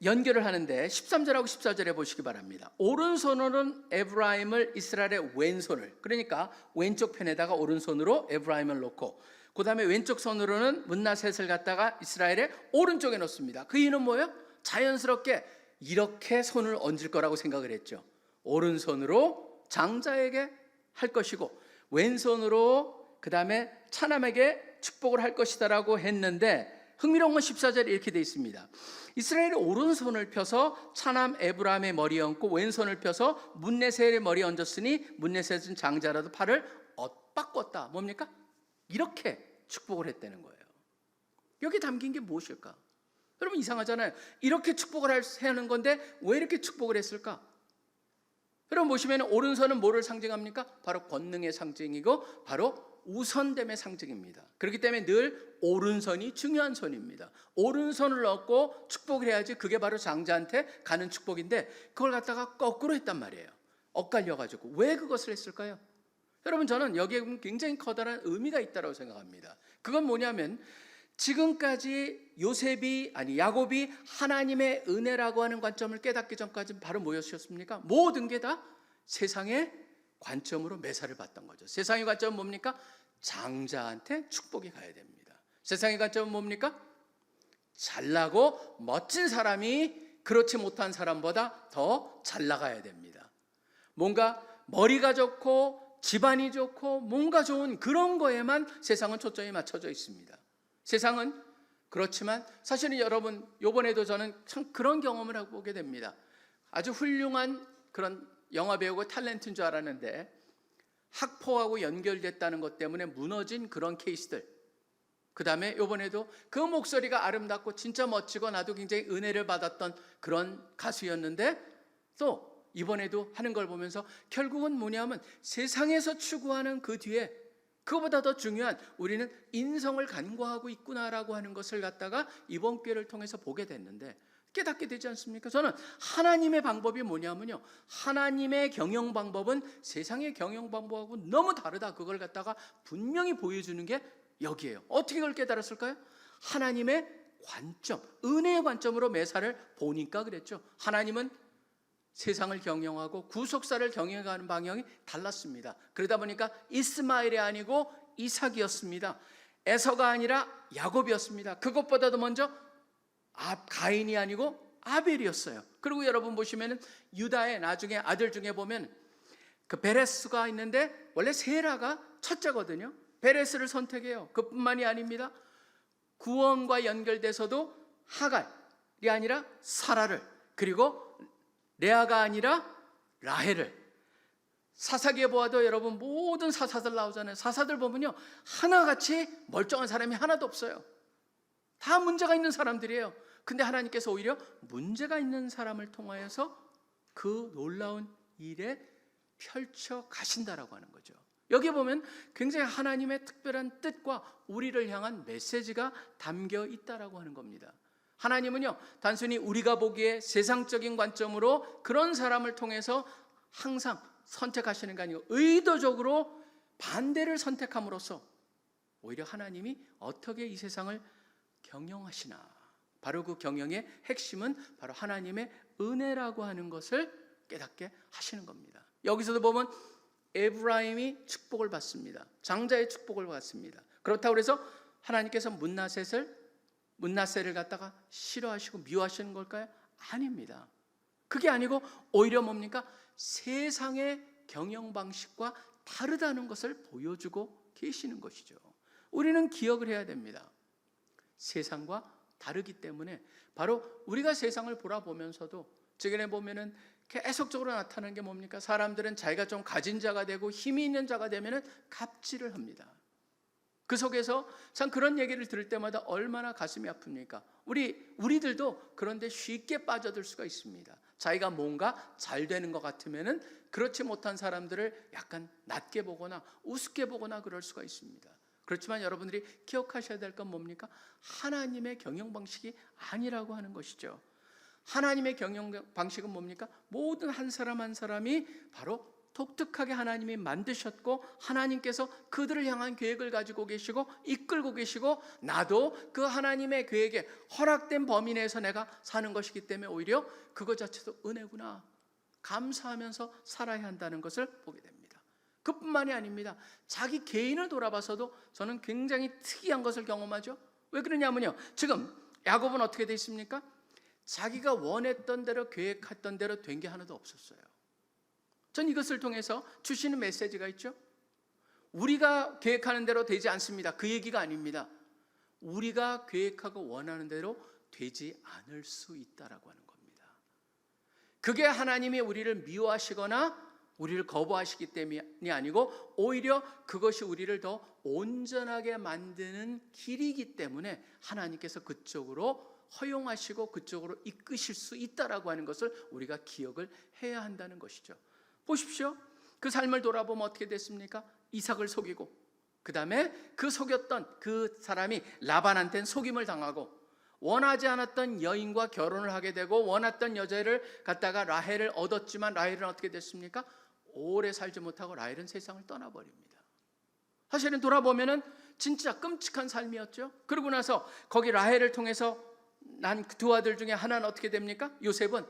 연결을 하는데 13절하고 14절에 보시기 바랍니다. 오른손으로는 에브라임을, 이스라엘의 왼손을, 그러니까 왼쪽 편에다가 오른손으로 에브라임을 놓고 그 다음에 왼쪽 손으로는 문나셋을 갖다가 이스라엘의 오른쪽에 놓습니다. 그 이유는 뭐예요? 자연스럽게 이렇게 손을 얹을 거라고 생각을 했죠. 오른손으로 장자에게 할 것이고 왼손으로 그 다음에 차남에게 축복을 할 것이다라고 했는데, 흥미로운 건 14절에 이렇게 되어 있습니다. 이스라엘이 오른손을 펴서 차남 에브라임의 머리에 얹고 왼손을 펴서 문네셋의 머리에 얹었으니 문네셋은 장자라도 팔을 엇바꿨다. 뭡니까? 이렇게 축복을 했다는 거예요. 여기 담긴 게 무엇일까? 여러분 이상하잖아요. 이렇게 축복을 해야 하는 건데 왜 이렇게 축복을 했을까? 여러분 보시면 오른손은 뭐를 상징합니까? 바로 권능의 상징이고 바로 우선됨의 상징입니다. 그렇기 때문에 늘 오른손이 중요한 손입니다. 오른손을 얻고 축복을 해야지 그게 바로 장자한테 가는 축복인데 그걸 갖다가 거꾸로 했단 말이에요. 엇갈려가지고. 왜 그것을 했을까요? 여러분 저는 여기에 굉장히 커다란 의미가 있다고 생각합니다. 그건 뭐냐면 지금까지 야곱이 하나님의 은혜라고 하는 관점을 깨닫기 전까지는 바로 뭐였습니까? 모든 게 다 세상의 관점으로 매사를 봤던 거죠. 세상의 관점은 뭡니까? 장자한테 축복이 가야 됩니다. 세상의 관점은 뭡니까? 잘나고 멋진 사람이 그렇지 못한 사람보다 더 잘 나가야 됩니다. 뭔가 머리가 좋고 집안이 좋고 뭔가 좋은 그런 거에만 세상은 초점이 맞춰져 있습니다. 세상은 그렇지만 사실은 여러분 이번에도 저는 참 그런 경험을 하고 보게 됩니다. 아주 훌륭한 그런 영화 배우고 탤런트인 줄 알았는데 학포하고 연결됐다는 것 때문에 무너진 그런 케이스들. 그 다음에 이번에도 그 목소리가 아름답고 진짜 멋지고 나도 굉장히 은혜를 받았던 그런 가수였는데 또 이번에도 하는 걸 보면서 결국은 뭐냐면 세상에서 추구하는 그 뒤에 그거보다 더 중요한 우리는 인성을 간과하고 있구나라고 하는 것을 갖다가 이번 기회를 통해서 보게 됐는데 깨닫게 되지 않습니까? 저는 하나님의 방법이 뭐냐면요, 하나님의 경영 방법은 세상의 경영 방법하고 너무 다르다. 그걸 갖다가 분명히 보여주는 게 여기에요. 어떻게 그걸 깨달았을까요? 하나님의 관점, 은혜의 관점으로 매사를 보니까 그랬죠. 하나님은 세상을 경영하고 구속사를 경영하는 방향이 달랐습니다. 그러다 보니까 이스마엘이 아니고 이삭이었습니다. 에서가 아니라 야곱이었습니다. 그것보다도 먼저 가인이 아니고 아벨이었어요. 그리고 여러분 보시면은 유다의 나중에 아들 중에 보면 그 베레스가 있는데 원래 세라가 첫째거든요. 베레스를 선택해요. 그뿐만이 아닙니다. 구원과 연결돼서도 하갈이 아니라 사라를, 그리고 레아가 아니라 라헬을, 사사기에 보아도 여러분 모든 사사들 나오잖아요. 사사들 보면요 하나같이 멀쩡한 사람이 하나도 없어요. 다 문제가 있는 사람들이에요. 근데 하나님께서 오히려 문제가 있는 사람을 통하여서 그 놀라운 일에 펼쳐 가신다라고 하는 거죠. 여기 보면 굉장히 하나님의 특별한 뜻과 우리를 향한 메시지가 담겨 있다라고 하는 겁니다. 하나님은요 단순히 우리가 보기에 세상적인 관점으로 그런 사람을 통해서 항상 선택하시는 게 아니고 의도적으로 반대를 선택함으로써 오히려 하나님이 어떻게 이 세상을 경영하시나, 바로 그 경영의 핵심은 바로 하나님의 은혜라고 하는 것을 깨닫게 하시는 겁니다. 여기서도 보면 에브라임이 축복을 받습니다. 장자의 축복을 받습니다. 그렇다고 해서 하나님께서 문나세를 갖다가 싫어하시고 미워하시는 걸까요? 아닙니다. 그게 아니고 오히려 뭡니까? 세상의 경영 방식과 다르다는 것을 보여주고 계시는 것이죠. 우리는 기억을 해야 됩니다. 세상과 다르기 때문에 바로 우리가 세상을 돌아보면서도 최근에 보면은 계속적으로 나타나는 게 뭡니까? 사람들은 자기가 좀 가진 자가 되고 힘이 있는 자가 되면은 갑질을 합니다. 그 속에서 참 그런 얘기를 들을 때마다 얼마나 가슴이 아픕니까? 우리들도 그런데 쉽게 빠져들 수가 있습니다. 자기가 뭔가 잘 되는 것 같으면은 그렇지 못한 사람들을 약간 낮게 보거나 우습게 보거나 그럴 수가 있습니다. 그렇지만 여러분들이 기억하셔야 될 건 뭡니까? 하나님의 경영 방식이 아니라고 하는 것이죠. 하나님의 경영 방식은 뭡니까? 모든 한 사람 한 사람이 바로 독특하게 하나님이 만드셨고 하나님께서 그들을 향한 계획을 가지고 계시고 이끌고 계시고 나도 그 하나님의 계획에 허락된 범위 내에서 내가 사는 것이기 때문에 오히려 그것 자체도 은혜구나 감사하면서 살아야 한다는 것을 보게 됩니다. 그뿐만이 아닙니다. 자기 개인을 돌아봐서도 저는 굉장히 특이한 것을 경험하죠. 왜 그러냐면요, 지금 야곱은 어떻게 돼 있습니까? 자기가 원했던 대로 계획했던 대로 된 게 하나도 없었어요. 전 이것을 통해서 주시는 메시지가 있죠. 우리가 계획하는 대로 되지 않습니다. 그 얘기가 아닙니다. 우리가 계획하고 원하는 대로 되지 않을 수 있다라고 하는 겁니다. 그게 하나님이 우리를 미워하시거나 우리를 거부하시기 때문이 아니고 오히려 그것이 우리를 더 온전하게 만드는 길이기 때문에 하나님께서 그쪽으로 허용하시고 그쪽으로 이끄실 수 있다라고 하는 것을 우리가 기억을 해야 한다는 것이죠. 보십시오. 그 삶을 돌아보면 어떻게 됐습니까? 이삭을 속이고, 그 다음에 그 속였던 그 사람이 라반한테는 속임을 당하고, 원하지 않았던 여인과 결혼을 하게 되고 원했던 여자를 갖다가 라헬을 얻었지만 라헬은 어떻게 됐습니까? 오래 살지 못하고 라헬은 세상을 떠나버립니다. 사실은 돌아보면은 진짜 끔찍한 삶이었죠. 그러고 나서 거기 라헬을 통해서 난 두 아들 중에 하나는 어떻게 됩니까? 요셉은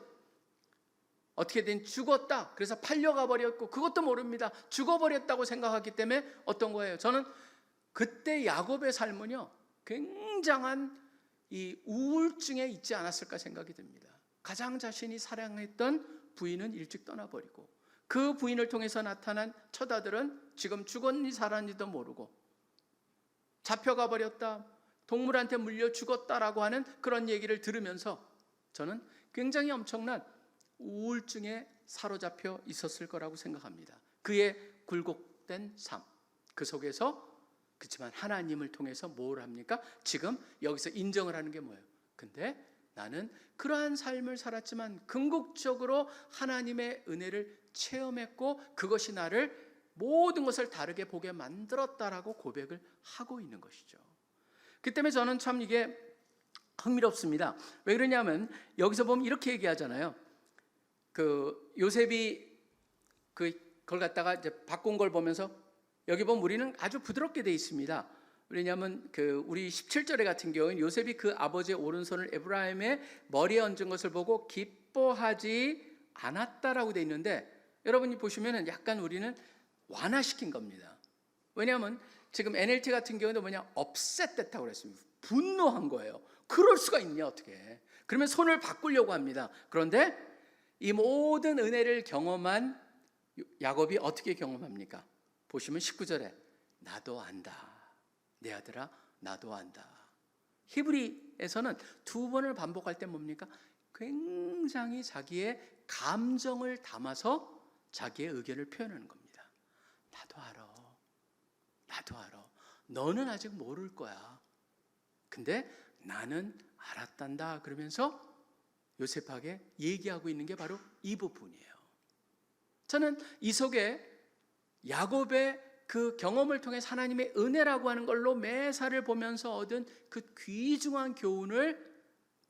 어떻게 된 죽었다. 그래서 팔려가 버렸고 그것도 모릅니다. 죽어버렸다고 생각하기 때문에 어떤 거예요? 저는 그때 야곱의 삶은요 굉장한 이 우울증에 있지 않았을까 생각이 듭니다. 가장 자신이 사랑했던 부인은 일찍 떠나버리고 그 부인을 통해서 나타난 첫 아들은 지금 죽었니 살았니도 모르고 잡혀가 버렸다, 동물한테 물려 죽었다라고 하는 그런 얘기를 들으면서 저는 굉장히 엄청난 우울증에 사로잡혀 있었을 거라고 생각합니다. 그의 굴곡된 삶, 그 속에서 그렇지만 하나님을 통해서 뭘 합니까? 지금 여기서 인정을 하는 게 뭐예요? 근데 나는 그러한 삶을 살았지만 궁극적으로 하나님의 은혜를 체험했고 그것이 나를 모든 것을 다르게 보게 만들었다라고 고백을 하고 있는 것이죠. 그 때문에 저는 참 이게 흥미롭습니다. 왜 그러냐면 여기서 보면 이렇게 얘기하잖아요. 그 요셉이 그걸 갖다가 이제 바꾼 걸 보면서 여기 보면 우리는 아주 부드럽게 돼 있습니다. 왜냐하면 우리 17절에 같은 경우는 요셉이 그 아버지의 오른손을 에브라임의 머리에 얹은 것을 보고 기뻐하지 않았다라고 돼 있는데 여러분이 보시면은 약간 우리는 완화시킨 겁니다. 왜냐하면 지금 NLT 같은 경우는 뭐냐 upset 됐다고 그랬습니다. 분노한 거예요. 그럴 수가 있냐 어떻게? 그러면 손을 바꾸려고 합니다. 그런데 이 모든 은혜를 경험한 야곱이 어떻게 경험합니까? 보시면 19절에 나도 안다. 내 아들아 나도 안다. 히브리에서는 두 번을 반복할 때 뭡니까? 굉장히 자기의 감정을 담아서 자기의 의견을 표현하는 겁니다. 나도 알아. 나도 알아. 너는 아직 모를 거야. 근데 나는 알았단다. 그러면서 요셉에게 얘기하고 있는 게 바로 이 부분이에요. 저는 이 속에 야곱의 그 경험을 통해 하나님의 은혜라고 하는 걸로 매사를 보면서 얻은 그 귀중한 교훈을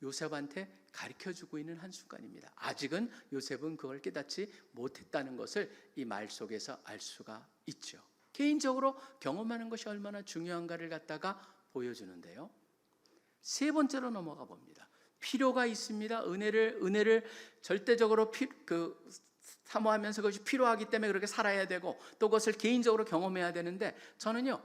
요셉한테 가르쳐주고 있는 한순간입니다. 아직은 요셉은 그걸 깨닫지 못했다는 것을 이 말 속에서 알 수가 있죠. 개인적으로 경험하는 것이 얼마나 중요한가를 갖다가 보여주는데요. 세 번째로 넘어가 봅니다. 필요가 있습니다. 은혜를 절대적으로 사모하면서 그것이 필요하기 때문에 그렇게 살아야 되고 또 그것을 개인적으로 경험해야 되는데 저는요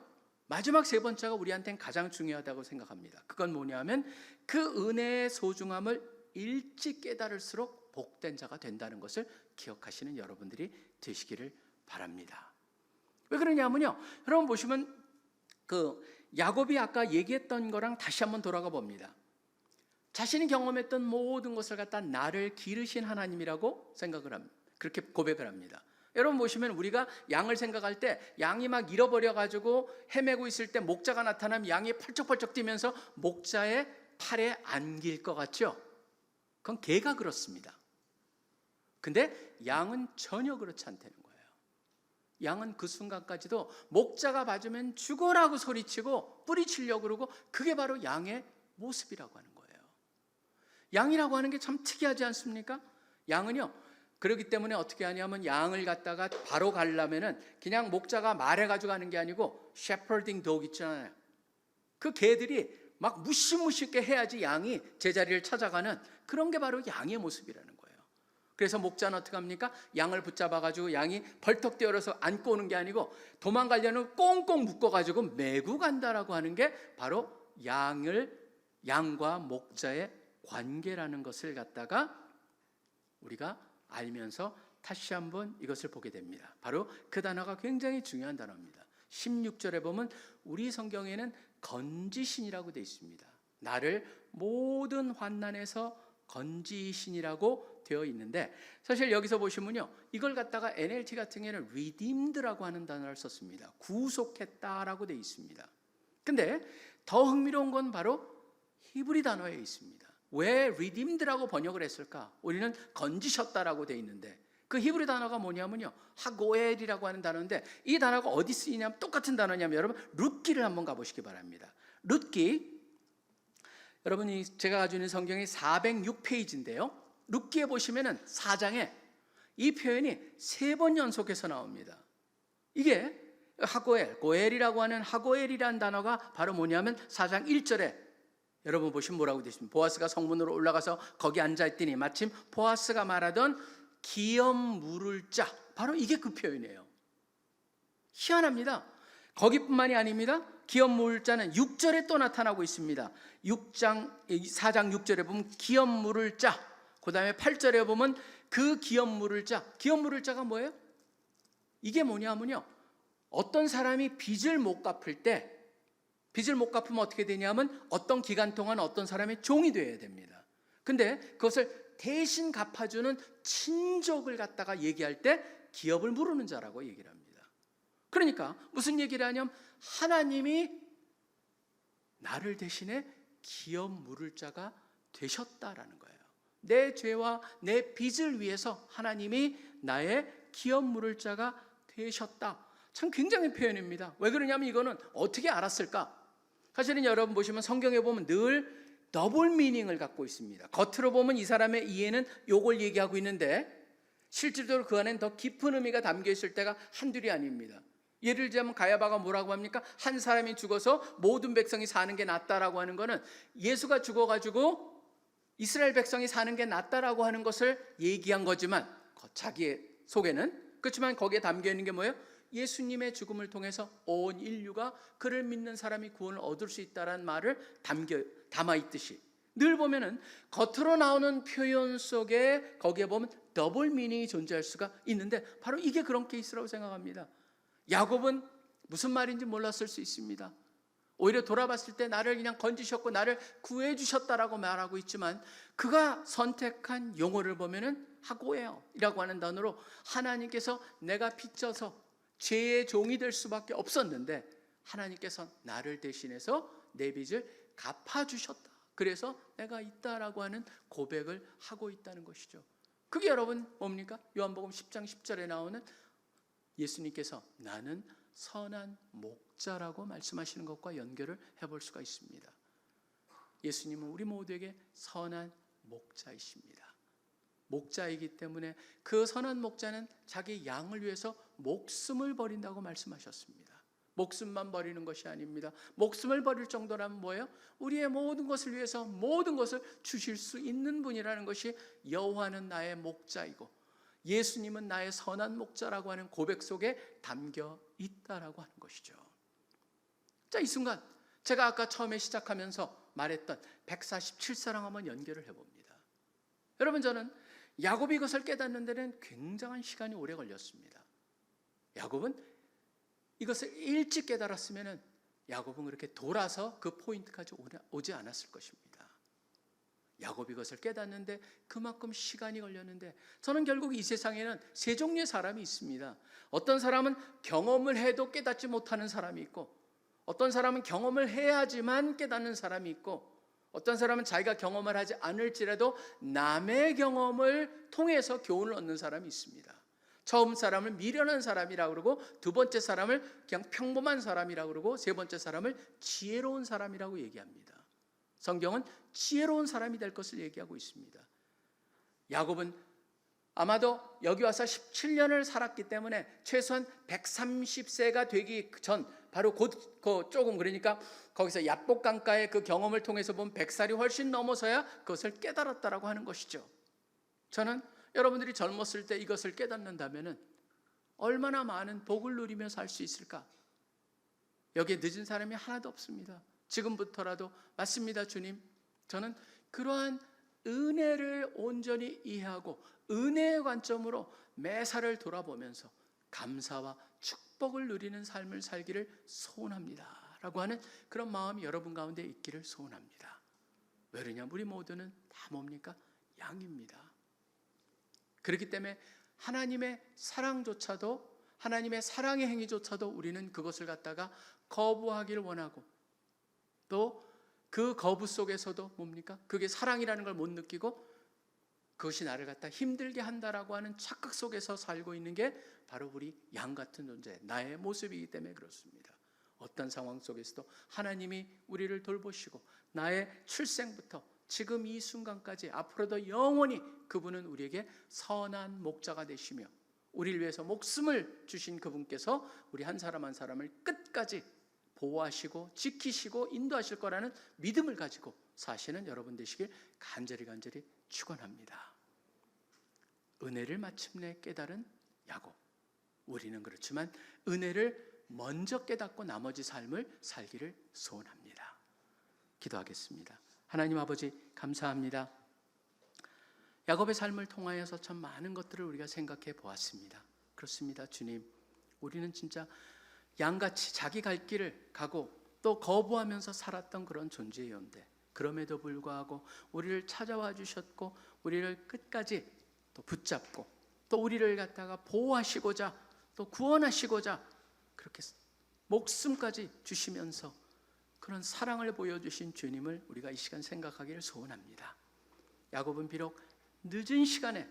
마지막 세 번째가 우리한테는 가장 중요하다고 생각합니다. 그건 뭐냐면 그 은혜의 소중함을 일찍 깨달을수록 복된 자가 된다는 것을 기억하시는 여러분들이 되시기를 바랍니다. 왜 그러냐면요 여러분 보시면 야곱이 아까 얘기했던 거랑 다시 한번 돌아가 봅니다. 자신이 경험했던 모든 것을 갖다 나를 기르신 하나님이라고 생각을 합니다. 그렇게 고백을 합니다. 여러분 보시면 우리가 양을 생각할 때 양이 막 잃어버려가지고 헤매고 있을 때 목자가 나타나면 양이 펄쩍펄쩍 뛰면서 목자의 팔에 안길 것 같죠? 그건 개가 그렇습니다. 근데 양은 전혀 그렇지 않다는 거예요. 양은 그 순간까지도 목자가 맞으면 죽어라고 소리치고 뿌리치려고 그러고 그게 바로 양의 모습이라고 하는 거예요. 양이라고 하는 게 참 특이하지 않습니까? 양은요 그렇기 때문에 어떻게 하냐면 양을 갖다가 바로 가려면은 그냥 목자가 말해가지고 가는 게 아니고 shepherding dog 있잖아요. 그 개들이 막 무시무시하게 해야지 양이 제자리를 찾아가는 그런 게 바로 양의 모습이라는 거예요. 그래서 목자는 어떻게 합니까? 양을 붙잡아가지고 양이 벌떡 뛰어서 안고 오는 게 아니고 도망가려는 꽁꽁 묶어가지고 메고 간다라고 하는 게 바로 양과 목자의 관계라는 것을 갖다가 우리가 알면서 다시 한번 이것을 보게 됩니다. 바로 그 단어가 굉장히 중요한 단어입니다. 16절에 보면 우리 성경에는 건지신이라고 되어 있습니다. 나를 모든 환난에서 건지신이라고 되어 있는데 사실 여기서 보시면요, 이걸 갖다가 NLT 같은 경우에는 redeemed라고 하는 단어를 썼습니다. 구속했다라고 되어 있습니다. 근데 더 흥미로운 건 바로 히브리 단어에 있습니다. 왜 redeemed라고 번역을 했을까? 우리는 건지셨다라고 되어 있는데 그 히브리 단어가 뭐냐면요, 하고엘이라고 하는 단어인데 이 단어가 어디 쓰이냐면 똑같은 단어냐면 여러분 룻기를 한번 가보시기 바랍니다. 룻기, 여러분이 제가 가지고 있는 성경이 406페이지인데요. 룻기에 보시면은 4장에 이 표현이 3번 연속해서 나옵니다. 이게 하고엘, 고엘이라고 하는 하고엘이라는 단어가 바로 뭐냐면 4장 1절에 여러분 보시면 뭐라고 되어 있습니까? 보아스가 성문으로 올라가서 거기 앉아있더니 마침 보아스가 말하던 기업 물을 짜, 바로 이게 그 표현이에요. 희한합니다. 거기뿐만이 아닙니다. 기업 물을 짜는 6절에 또 나타나고 있습니다. 4장 6절에 보면 기업 물을 짜, 그 다음에 8절에 보면 그 기업 물을 짜. 기업 물을 짜가 뭐예요? 이게 뭐냐면요, 어떤 사람이 빚을 못 갚을 때, 빚을 못 갚으면 어떻게 되냐면 어떤 기간 동안 어떤 사람의 종이 되어야 됩니다. 근데 그것을 대신 갚아주는 친족을 갖다가 얘기할 때 기업을 물으는 자라고 얘기를 합니다. 그러니까 무슨 얘기를 하냐면 하나님이 나를 대신에 기업 물을 자가 되셨다라는 거예요. 내 죄와 내 빚을 위해서 하나님이 나의 기업 물을 자가 되셨다. 참 굉장히 표현입니다. 왜 그러냐면 이거는 어떻게 알았을까? 사실은 여러분 보시면 성경에 보면 늘 더블 미닝을 갖고 있습니다. 겉으로 보면 이 사람의 이해는 요걸 얘기하고 있는데 실질적으로 그 안에는 더 깊은 의미가 담겨 있을 때가 한둘이 아닙니다. 예를 들자면 가야바가 뭐라고 합니까? 한 사람이 죽어서 모든 백성이 사는 게 낫다라고 하는 거는 예수가 죽어가지고 이스라엘 백성이 사는 게 낫다라고 하는 것을 얘기한 거지만 자기의 속에는, 그렇지만 거기에 담겨 있는 게 뭐예요? 예수님의 죽음을 통해서 온 인류가 그를 믿는 사람이 구원을 얻을 수 있다는 말을 담아 있듯이 늘 보면은 겉으로 나오는 표현 속에 거기에 보면 더블 미닝이 존재할 수가 있는데 바로 이게 그런 케이스라고 생각합니다. 야곱은 무슨 말인지 몰랐을 수 있습니다. 오히려 돌아봤을 때 나를 그냥 건지셨고 나를 구해 주셨다라고 말하고 있지만 그가 선택한 용어를 보면은 하고에요이라고 하는 단어로 하나님께서 내가 빚져서 죄의 종이 될 수밖에 없었는데 하나님께서 나를 대신해서 내 빚을 갚아주셨다. 그래서 내가 있다라고 하는 고백을 하고 있다는 것이죠. 그게 여러분 뭡니까? 요한복음 10장 10절에 나오는 예수님께서 나는 선한 목자라고 말씀하시는 것과 연결을 해볼 수가 있습니다. 예수님은 우리 모두에게 선한 목자이십니다. 목자이기 때문에 그 선한 목자는 자기 양을 위해서 목숨을 버린다고 말씀하셨습니다. 목숨만 버리는 것이 아닙니다. 목숨을 버릴 정도라면 뭐예요? 우리의 모든 것을 위해서 모든 것을 주실 수 있는 분이라는 것이 여호와는 나의 목자이고 예수님은 나의 선한 목자라고 하는 고백 속에 담겨 있다라고 하는 것이죠. 자, 이 순간 제가 아까 처음에 시작하면서 말했던 147사랑 한번 연결을 해봅니다. 여러분, 저는 야곱이 이것을 깨닫는 데는 굉장한 시간이 오래 걸렸습니다. 야곱은 이것을 일찍 깨달았으면 야곱은 그렇게 돌아서 그 포인트까지 오지 않았을 것입니다. 야곱이 이것을 깨닫는데 그만큼 시간이 걸렸는데 저는 결국 이 세상에는 세 종류의 사람이 있습니다. 어떤 사람은 경험을 해도 깨닫지 못하는 사람이 있고, 어떤 사람은 경험을 해야지만 깨닫는 사람이 있고, 어떤 사람은 자기가 경험을 하지 않을지라도 남의 경험을 통해서 교훈을 얻는 사람이 있습니다. 처음 사람을 미련한 사람이라고 그러고, 두 번째 사람을 그냥 평범한 사람이라고 그러고, 세 번째 사람을 지혜로운 사람이라고 얘기합니다. 성경은 지혜로운 사람이 될 것을 얘기하고 있습니다. 야곱은 아마도 여기 와서 17년을 살았기 때문에 최소한 130세가 되기 전, 바로 곧 조금, 그러니까 거기서 야복강가의 그 경험을 통해서 보면 100살이 훨씬 넘어서야 그것을 깨달았다라고 하는 것이죠. 저는 여러분들이 젊었을 때 이것을 깨닫는다면 얼마나 많은 복을 누리며 살 수 있을까? 여기에 늦은 사람이 하나도 없습니다. 지금부터라도 맞습니다, 주님. 저는 그러한 은혜를 온전히 이해하고 은혜의 관점으로 매사를 돌아보면서 감사와 축복을 누리는 삶을 살기를 소원합니다 라고 하는 그런 마음이 여러분 가운데 있기를 소원합니다. 왜 그러냐? 우리 모두는 다 뭡니까? 양입니다. 그렇기 때문에 하나님의 사랑조차도, 하나님의 사랑의 행위조차도 우리는 그것을 갖다가 거부하기를 원하고, 또 그 거부 속에서도 뭡니까? 그게 사랑이라는 걸 못 느끼고 그것이 나를 갖다 힘들게 한다라고 하는 착각 속에서 살고 있는 게 바로 우리 양 같은 존재, 나의 모습이기 때문에 그렇습니다. 어떤 상황 속에서도 하나님이 우리를 돌보시고 나의 출생부터 지금 이 순간까지 앞으로도 영원히 그분은 우리에게 선한 목자가 되시며 우리를 위해서 목숨을 주신 그분께서 우리 한 사람 한 사람을 끝까지 보호하시고 지키시고 인도하실 거라는 믿음을 가지고 사시는 여러분 되시길 간절히 축원합니다. 은혜를 마침내 깨달은 야곱, 우리는 그렇지만 은혜를 먼저 깨닫고 나머지 삶을 살기를 소원합니다. 기도하겠습니다. 하나님 아버지 감사합니다. 야곱의 삶을 통하여서 참 많은 것들을 우리가 생각해 보았습니다. 그렇습니다. 주님, 우리는 진짜 양같이 자기 갈 길을 가고 또 거부하면서 살았던 그런 존재였는데, 그럼에도 불구하고 우리를 찾아와 주셨고 우리를 끝까지 또 붙잡고 또 우리를 갖다가 보호하시고자 또 구원하시고자 그렇게 목숨까지 주시면서 그런 사랑을 보여주신 주님을 우리가 이 시간 생각하기를 소원합니다. 야곱은 비록 늦은 시간에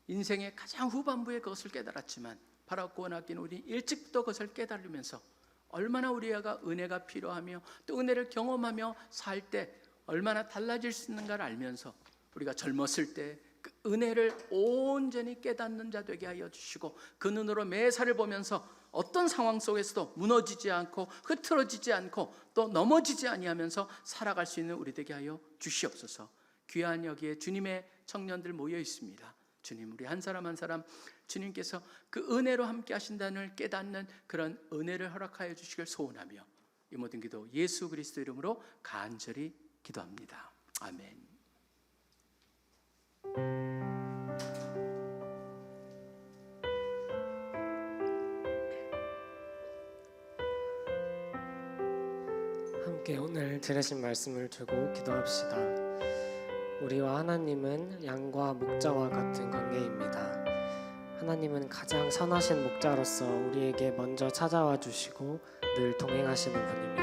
인생의 가장 후반부에 그것을 깨달았지만 바로 구원하기는 우리 일찍부터 그것을 깨달으면서 얼마나 우리가 은혜가 필요하며 또 은혜를 경험하며 살 때 얼마나 달라질 수 있는가를 알면서 우리가 젊었을 때 그 은혜를 온전히 깨닫는 자 되게 하여 주시고 그 눈으로 매사를 보면서 어떤 상황 속에서도 무너지지 않고 흐트러지지 않고 또 넘어지지 아니하면서 살아갈 수 있는 우리 되게 하여 주시옵소서. 귀한 여기에 주님의 청년들 모여 있습니다. 주님, 우리 한 사람 한 사람 주님께서 그 은혜로 함께 하신다는 깨닫는 그런 은혜를 허락하여 주시길 소원하며 이 모든 기도 예수 그리스도 이름으로 간절히 기도합니다. 아멘. 함께 오늘 들으신 말씀을 두고 기도합시다. 우리와 하나님은 양과 목자와 같은 관계입니다. 하나님은 가장 선하신 목자로서 우리에게 먼저 찾아와 주시고 늘 동행하시는 분입니다.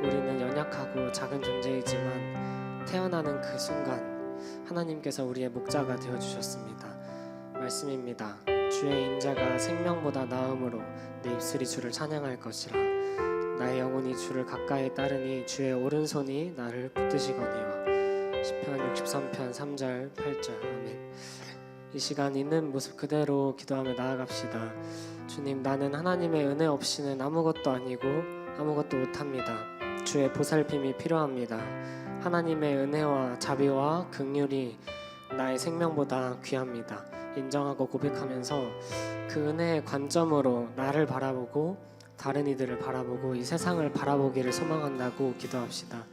우리는 연약하고 작은 존재이지만 태어나는 그 순간 하나님께서 우리의 목자가 되어주셨습니다. 말씀입니다. 주의 인자가 생명보다 나음으로 내 입술이 주를 찬양할 것이라. 나의 영혼이 주를 가까이 따르니 주의 오른손이 나를 붙드시거니와. 시편 63편 3절 8절. 아멘. 이 시간 있는 모습 그대로 기도하며 나아갑시다. 주님, 나는 하나님의 은혜 없이는 아무것도 아니고 아무것도 못합니다. 주의 보살핌이 필요합니다. 하나님의 은혜와 자비와 긍휼이 나의 생명보다 귀합니다. 인정하고 고백하면서 그 은혜의 관점으로 나를 바라보고 다른 이들을 바라보고 이 세상을 바라보기를 소망한다고 기도합시다.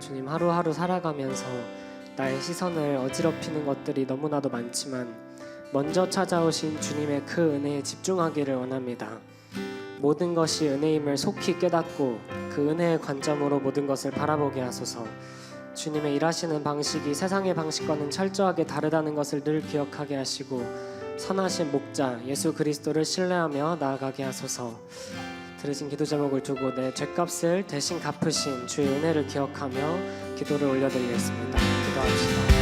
주님, 하루하루 살아가면서 나의 시선을 어지럽히는 것들이 너무나도 많지만 먼저 찾아오신 주님의 그 은혜에 집중하기를 원합니다. 모든 것이 은혜임을 속히 깨닫고 그 은혜의 관점으로 모든 것을 바라보게 하소서. 주님의 일하시는 방식이 세상의 방식과는 철저하게 다르다는 것을 늘 기억하게 하시고 선하신 목자 예수 그리스도를 신뢰하며 나아가게 하소서. 들으신 기도 제목을 두고 내 죄값을 대신 갚으신 주의 은혜를 기억하며 기도를 올려드리겠습니다. 기도합시다.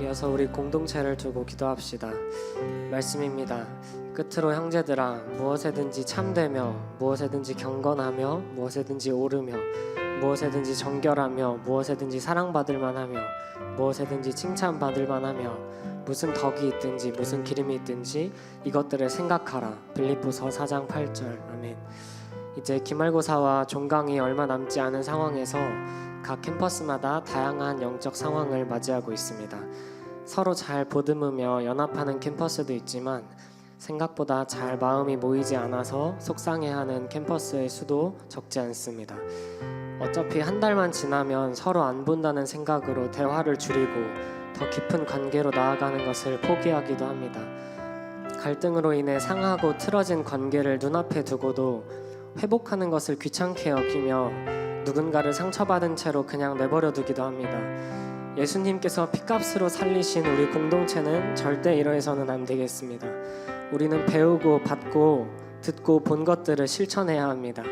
이어서 우리 공동체를 두고 기도합시다. 말씀입니다. 끝으로 형제들아, 무엇에든지 참되며 무엇에든지 경건하며 무엇에든지 오르며 무엇에든지 정결하며 무엇에든지 사랑받을 만하며 무엇에든지 칭찬받을 만하며 무슨 덕이 있든지 무슨 기름이 있든지 이것들을 생각하라. 빌립보서 4장 8절. 아멘. 이제 기말고사와 종강이 얼마 남지 않은 상황에서 각 캠퍼스마다 다양한 영적 상황을 맞이하고 있습니다. 서로 잘 보듬으며 연합하는 캠퍼스도 있지만 생각보다 잘 마음이 모이지 않아서 속상해하는 캠퍼스의 수도 적지 않습니다. 어차피 한 달만 지나면 서로 안 본다는 생각으로 대화를 줄이고 더 깊은 관계로 나아가는 것을 포기하기도 합니다. 갈등으로 인해 상하고 틀어진 관계를 눈앞에 두고도 회복하는 것을 귀찮게 여기며 누군가를 상처받은 채로 그냥 내버려 두기도 합니다. 예수님께서 피값으로 살리신 우리 공동체는 절대 이러해서는 안 되겠습니다. 우리는 배우고 받고 듣고 본 것들을 실천해야 합니다.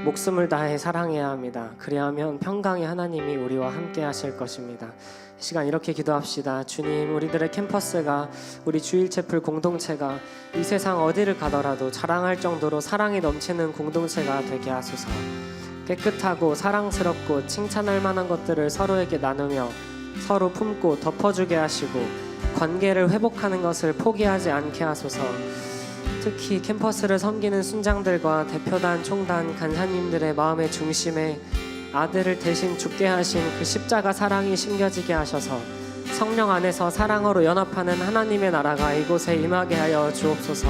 목숨을 다해 사랑해야 합니다. 그리하면 평강의 하나님이 우리와 함께 하실 것입니다. 이 시간 이렇게 기도합시다. 주님, 우리들의 캠퍼스가, 우리 주일체플 공동체가 이 세상 어디를 가더라도 자랑할 정도로 사랑이 넘치는 공동체가 되게 하소서. 깨끗하고 사랑스럽고 칭찬할 만한 것들을 서로에게 나누며 서로 품고 덮어주게 하시고 관계를 회복하는 것을 포기하지 않게 하소서. 특히 캠퍼스를 섬기는 순장들과 대표단, 총단, 간사님들의 마음의 중심에 아들을 대신 죽게 하신 그 십자가 사랑이 심겨지게 하셔서 성령 안에서 사랑으로 연합하는 하나님의 나라가 이곳에 임하게 하여 주옵소서.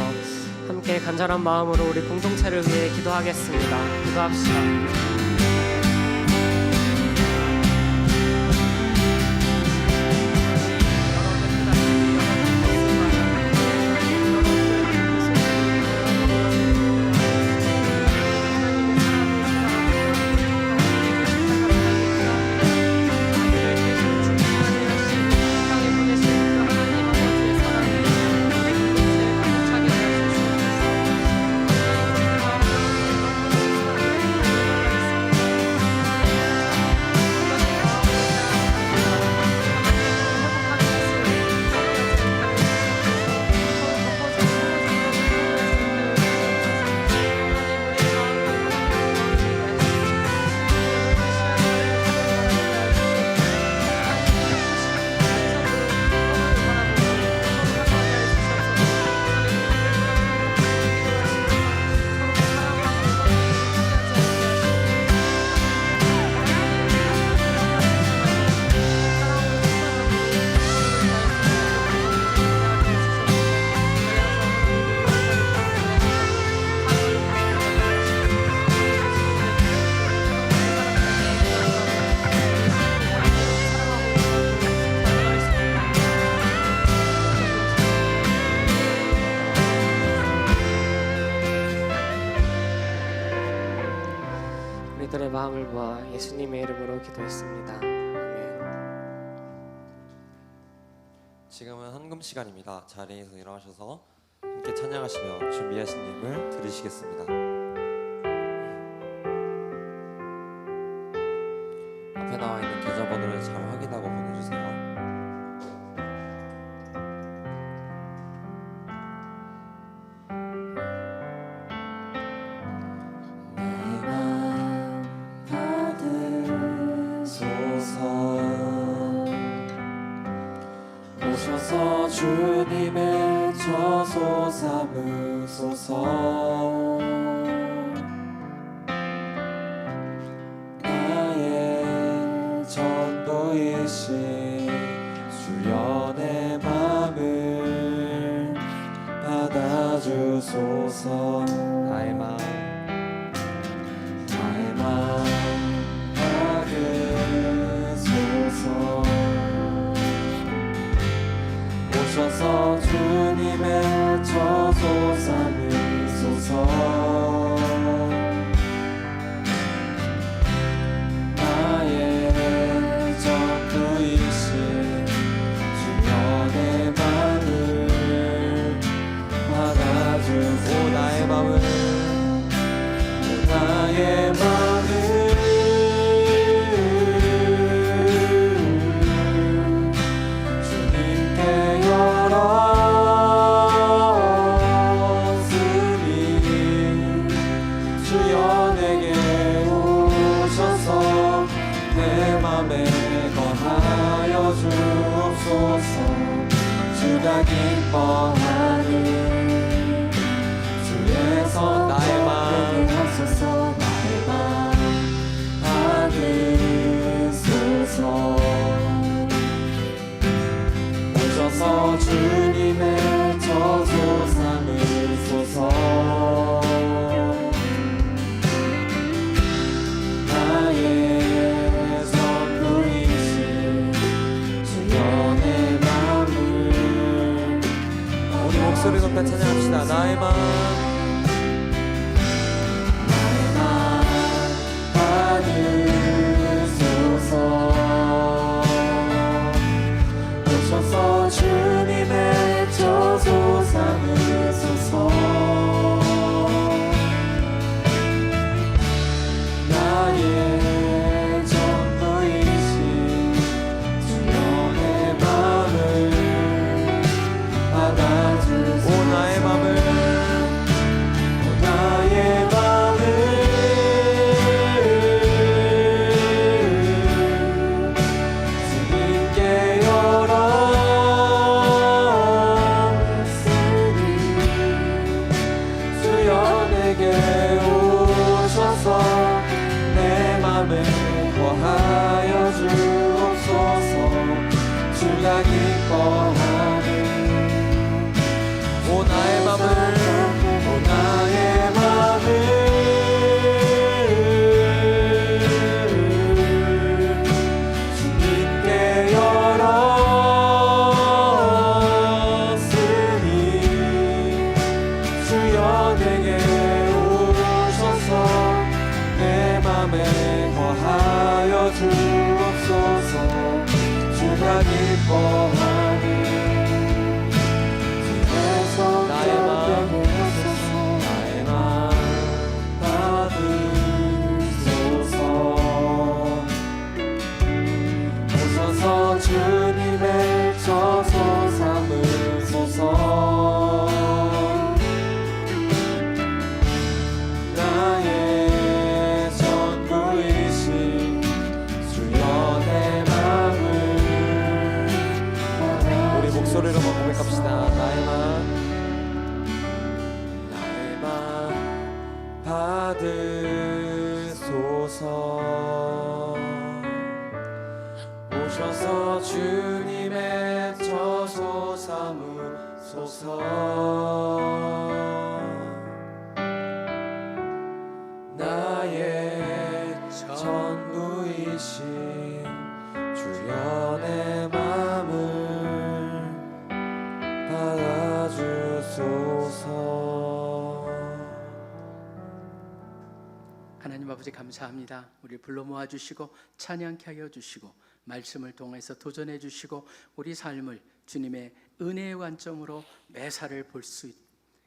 함께 간절한 마음으로 우리 공동체를 위해 기도하겠습니다. 기도합시다. 우리들의 마음을 모아 예수님의 이름으로 기도했습니다. 아멘. 지금은 헌금 시간입니다. 자리에서 일어나셔서 함께 찬양하시며 준비하신 예물 드리시겠습니다. 앞에 나와 있는 계좌번호를 잘 확인하고 보내주세요. 오셔서 주님의 저소 삼으소서. 나의 전부이신 주연의 맘을 받아주소서. 나의 마음 받으소서. 오셔서 주님의 저소 삼으소서. 나의 전부이신 주연의 마음을 받아주소서. 나의 마음을 맘에 거하여 주옵소서. 주가 기뻐하는 주의 성 나의 맘 하소서. 나의 맘 받으소서. 오셔서 주님의 저소 삼으소서. 나의 전부이신 주여 내 맘을 우리 목소리 높여 찬양합시다. 나의 맘 받으소서. 오셔서 주님의 저소 삼으소서. 나의 전부이신 주여 내 맘을 받아주소서. 오 나의 맘을 나의 맘을 주님께 열었으니 주여 내게 오셔서 내 맘에 거하여 주옵소서. 주가 기뻐하는 오 나의 맘을 나의 맘을 주님께 열었으니 주여 내게 오셔서 내 맘에 거하여 주옵소서. 주가 기뻐하는 나의 맘 나의 맘 받으소서. 오셔서 주님의 저소 삼으소서. 나의 전부이신 주여 내 맘을 우리 목소리로 고백합시다. 나의 맘 받으소서. 오셔서 주님의 저소 삼으소서. 나의 전부이신 주여 내 맘을 받아주소서. 하나님 아버지 감사합니다. 우리 불러 모아 주시고 찬양케 하여 주시고 말씀을 통해서 도전해 주시고 우리 삶을 주님의 은혜의 관점으로 매사를 볼 수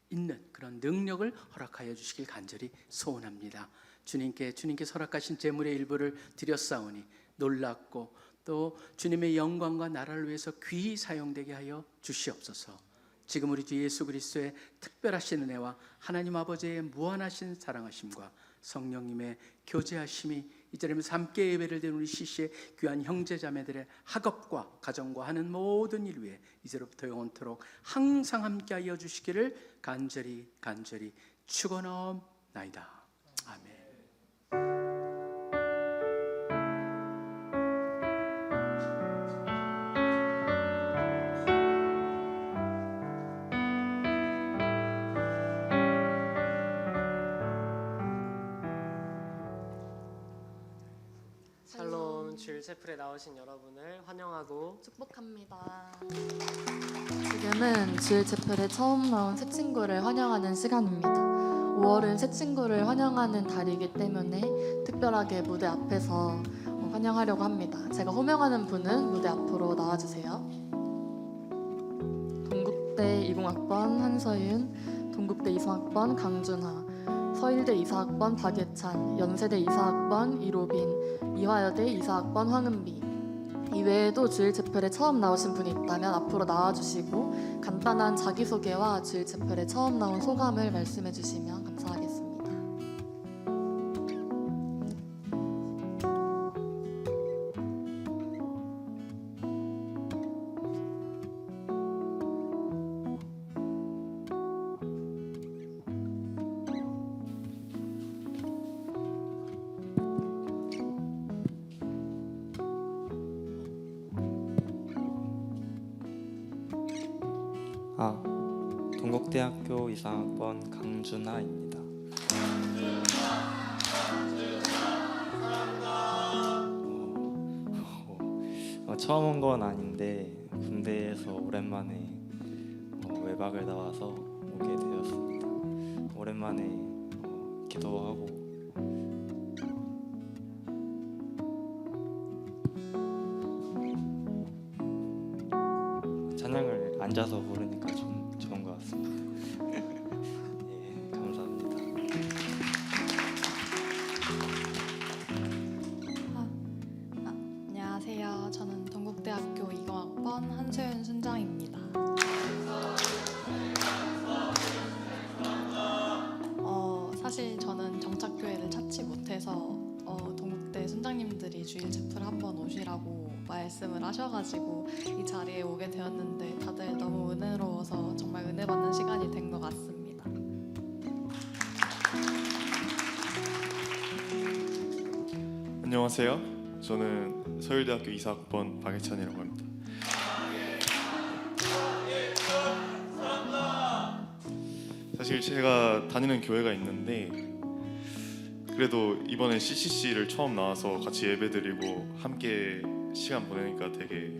있는 그런 능력을 허락하여 주시길 간절히 소원합니다. 주님께 허락하신 재물의 일부를 드렸사오니 놀랍고 또 주님의 영광과 나라를 위해서 귀히 사용되게 하여 주시옵소서. 지금 우리 주 예수 그리스도의 특별하신 은혜와 하나님 아버지의 무한하신 사랑하심과 성령님의 교제하심이 이 자리에서 함께 예배를 드리는 우리 CC의 귀한 형제자매들의 학업과 가정과 하는 모든 일 위에 이제로부터 영원토록 항상 함께하여 주시기를 간절히 축원하옵나이다. 아멘. 샬롬 주일 채플에 나오신 여러분을 환영하고 축복합니다. 지금은 주일 채플에 처음 나온 새 친구를 환영하는 시간입니다. 5월은 새 친구를 환영하는 달이기 때문에 특별하게 무대 앞에서 환영하려고 합니다. 제가 호명하는 분은 무대 앞으로 나와주세요. 동국대 20학번 한서윤, 동국대 2성학번 강준하, 서일대 이사학번 박예찬, 연세대 이사학번 이로빈, 이화여대 이사학번 황은비. 이외에도 주일 채플에 처음 나오신 분이 있다면 앞으로 나와주시고 간단한 자기소개와 주일 채플에 처음 나온 소감을 말씀해 주시면 감사하겠습니다. 동국대학교 이상학번 강준하입니다. 처음 온 건 아닌데 군대에서 오랜만에 외박을 나와서 오게 되었습니다. 오랜만에 기도하고 찬양을 앉아서 부르니까 좀 좋은 것 같습니다. 예, 감사합니다. 안녕하세요. 저는 동국대학교 이공학번 한소연 순장입니다. 사실 저는 정착교회를 찾지 못해서 동국대 순장님들이 주일 제풀 한번 오시라고 말씀을 하셔가지고 이 자리에 오게 되었는데 다들 너무 은혜로워서 정말 은혜 받는 시간이 된 것 같습니다. 안녕하세요. 저는 서울대학교 이사학번 박예찬이라고 합니다. 사실 제가 다니는 교회가 있는데 그래도 이번에 CCC를 처음 나와서 같이 예배드리고 함께 시간 보내니까 되게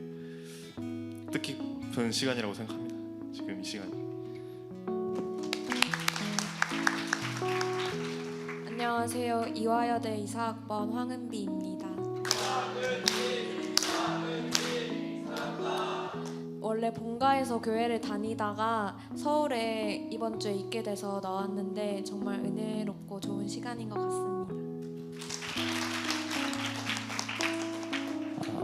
뜻깊은 시간이라고 생각합니다. 지금 이 시간이. 안녕하세요. 이화여대 이사학번 황은비입니다. 원래 본가에서 교회를 다니다가 서울에 이번 주에 있게 돼서 나왔는데 정말 은혜롭고 좋은 시간인 것 같습니다.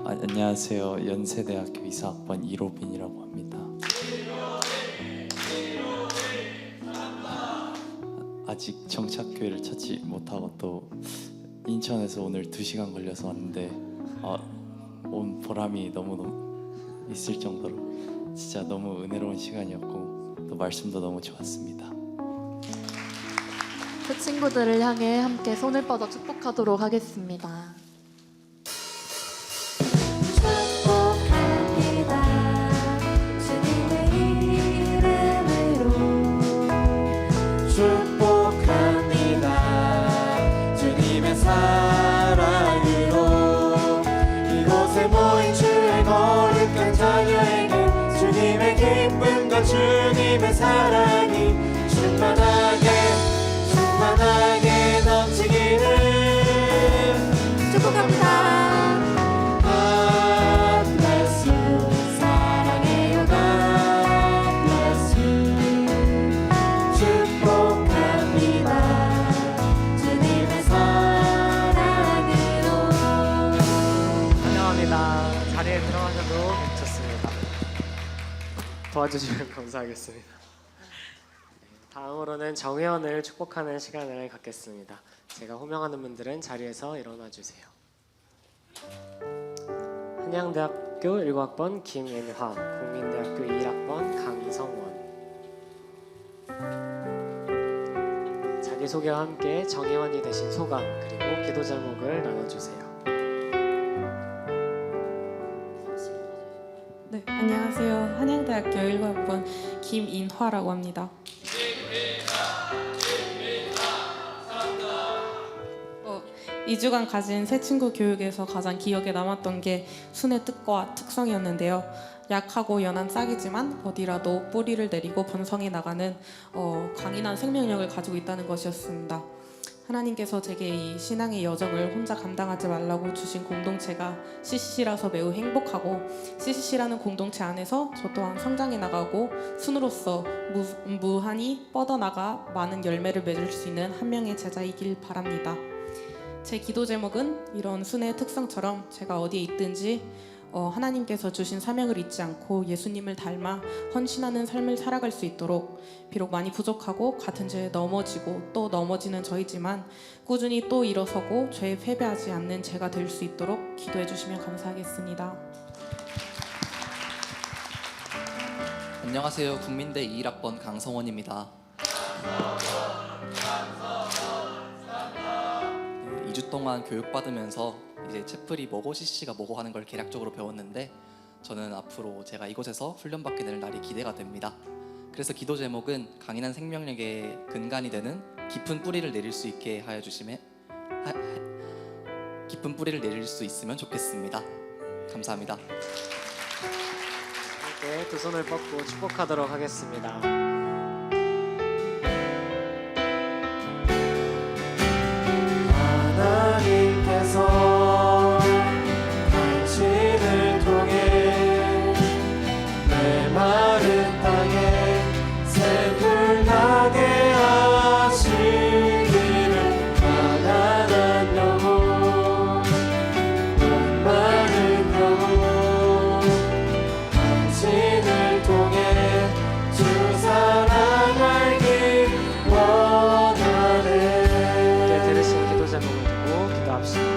안녕하세요. 연세대학교 이사학번 이로빈이라고 합니다. 아직 정착교회를 찾지 못하고 또 인천에서 오늘 2시간 걸려서 왔는데 온 보람이 너무 있을 정도로 진짜 너무 은혜로운 시간이었고 또 말씀도 너무 좋았습니다. 그 친구들을 향해 함께 손을 뻗어 축복하도록 하겠습니다. 축복합니다. 주님의 사랑으로 이곳에 모인 주의 거룩한 자녀에게 주님의 기쁨과 주님의 사랑이 충만하게 넘치기를 축복합니다. God bless you. 사랑해요. God bless you. 축복합니다. 주님의 사랑으로. 환영합니다. 자리에 들어가셔도 괜찮습니다. 도와주시면 감사하겠습니다. 다음으로는 정회원을 축복하는 시간을 갖겠습니다. 제가 호명하는 분들은 자리에서 일어나 주세요. 한양대학교 1학번 김앤화, 국민대학교 1학번 강성원. 자기소개와 함께 정회원이 되신 소감 그리고 기도 제목을 나눠주세요. 네, 안녕하세요. 한양대학교 1학번 김인화라고 합니다. 2주간 가진 새 친구 교육에서 가장 기억에 남았던 게 순의 뜻과 특성이었는데요. 약하고 연한 싹이지만 어디라도 뿌리를 내리고 번성해 나가는 강인한 생명력을 가지고 있다는 것이었습니다. 하나님께서 제게 이 신앙의 여정을 혼자 감당하지 말라고 주신 공동체가 CCC라서 매우 행복하고 CCC라는 공동체 안에서 저 또한 성장해 나가고 순으로서 무한히 뻗어나가 많은 열매를 맺을 수 있는 한 명의 제자이길 바랍니다. 제 기도 제목은 이런 순의 특성처럼 제가 어디에 있든지 하나님께서 주신 사명을 잊지 않고 예수님을 닮아 헌신하는 삶을 살아갈 수 있도록 비록 많이 부족하고 같은 죄에 넘어지고 또 넘어지는 저이지만 꾸준히 또 일어서고 죄에 패배하지 않는 제가 될 수 있도록 기도해 주시면 감사하겠습니다. 안녕하세요. 국민대 21학번 강성원입니다. 2주 동안 교육받으면서 이제 채플이 뭐고 CCC가 뭐고 하는 걸 개략적으로 배웠는데 저는 앞으로 제가 이곳에서 훈련받게 될 날이 기대가 됩니다. 그래서 기도 제목은 강인한 생명력의 근간이 되는 깊은 뿌리를 내릴 수 있게 하여 주심에 깊은 뿌리를 내릴 수 있으면 좋겠습니다. 감사합니다. 함께 두 손을 뻗고 축복하도록 하겠습니다. 하나님께서 당신을 통해 내 마른 땅에 샘을 나게 하시기를 가난한 영혼 목마른 영혼 당신을 통해 주 사랑 알길 원하네. 함께 들으신 기도 제목을 두고 기도합시다.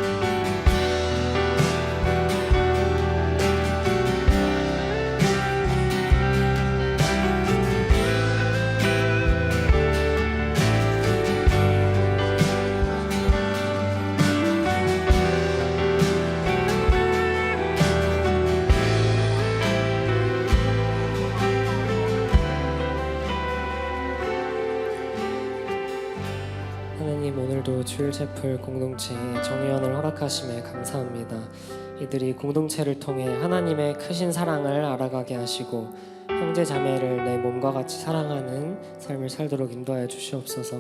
하나님, 오늘도 주일 채플 공동체에 정의원을 허락하심에 감사합니다. 이들이 공동체를 통해 하나님의 크신 사랑을 알아가게 하시고 형제 자매를 내 몸과 같이 사랑하는 삶을 살도록 인도하여 주시옵소서.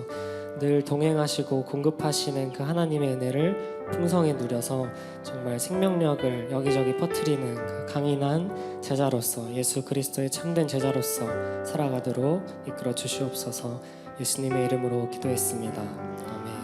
늘 동행하시고 공급하시는 그 하나님의 은혜를 풍성히 누려서 정말 생명력을 여기저기 퍼뜨리는 그 강인한 제자로서, 예수 그리스도의 참된 제자로서 살아가도록 이끌어 주시옵소서. 예수님의 이름으로 기도했습니다. 아멘.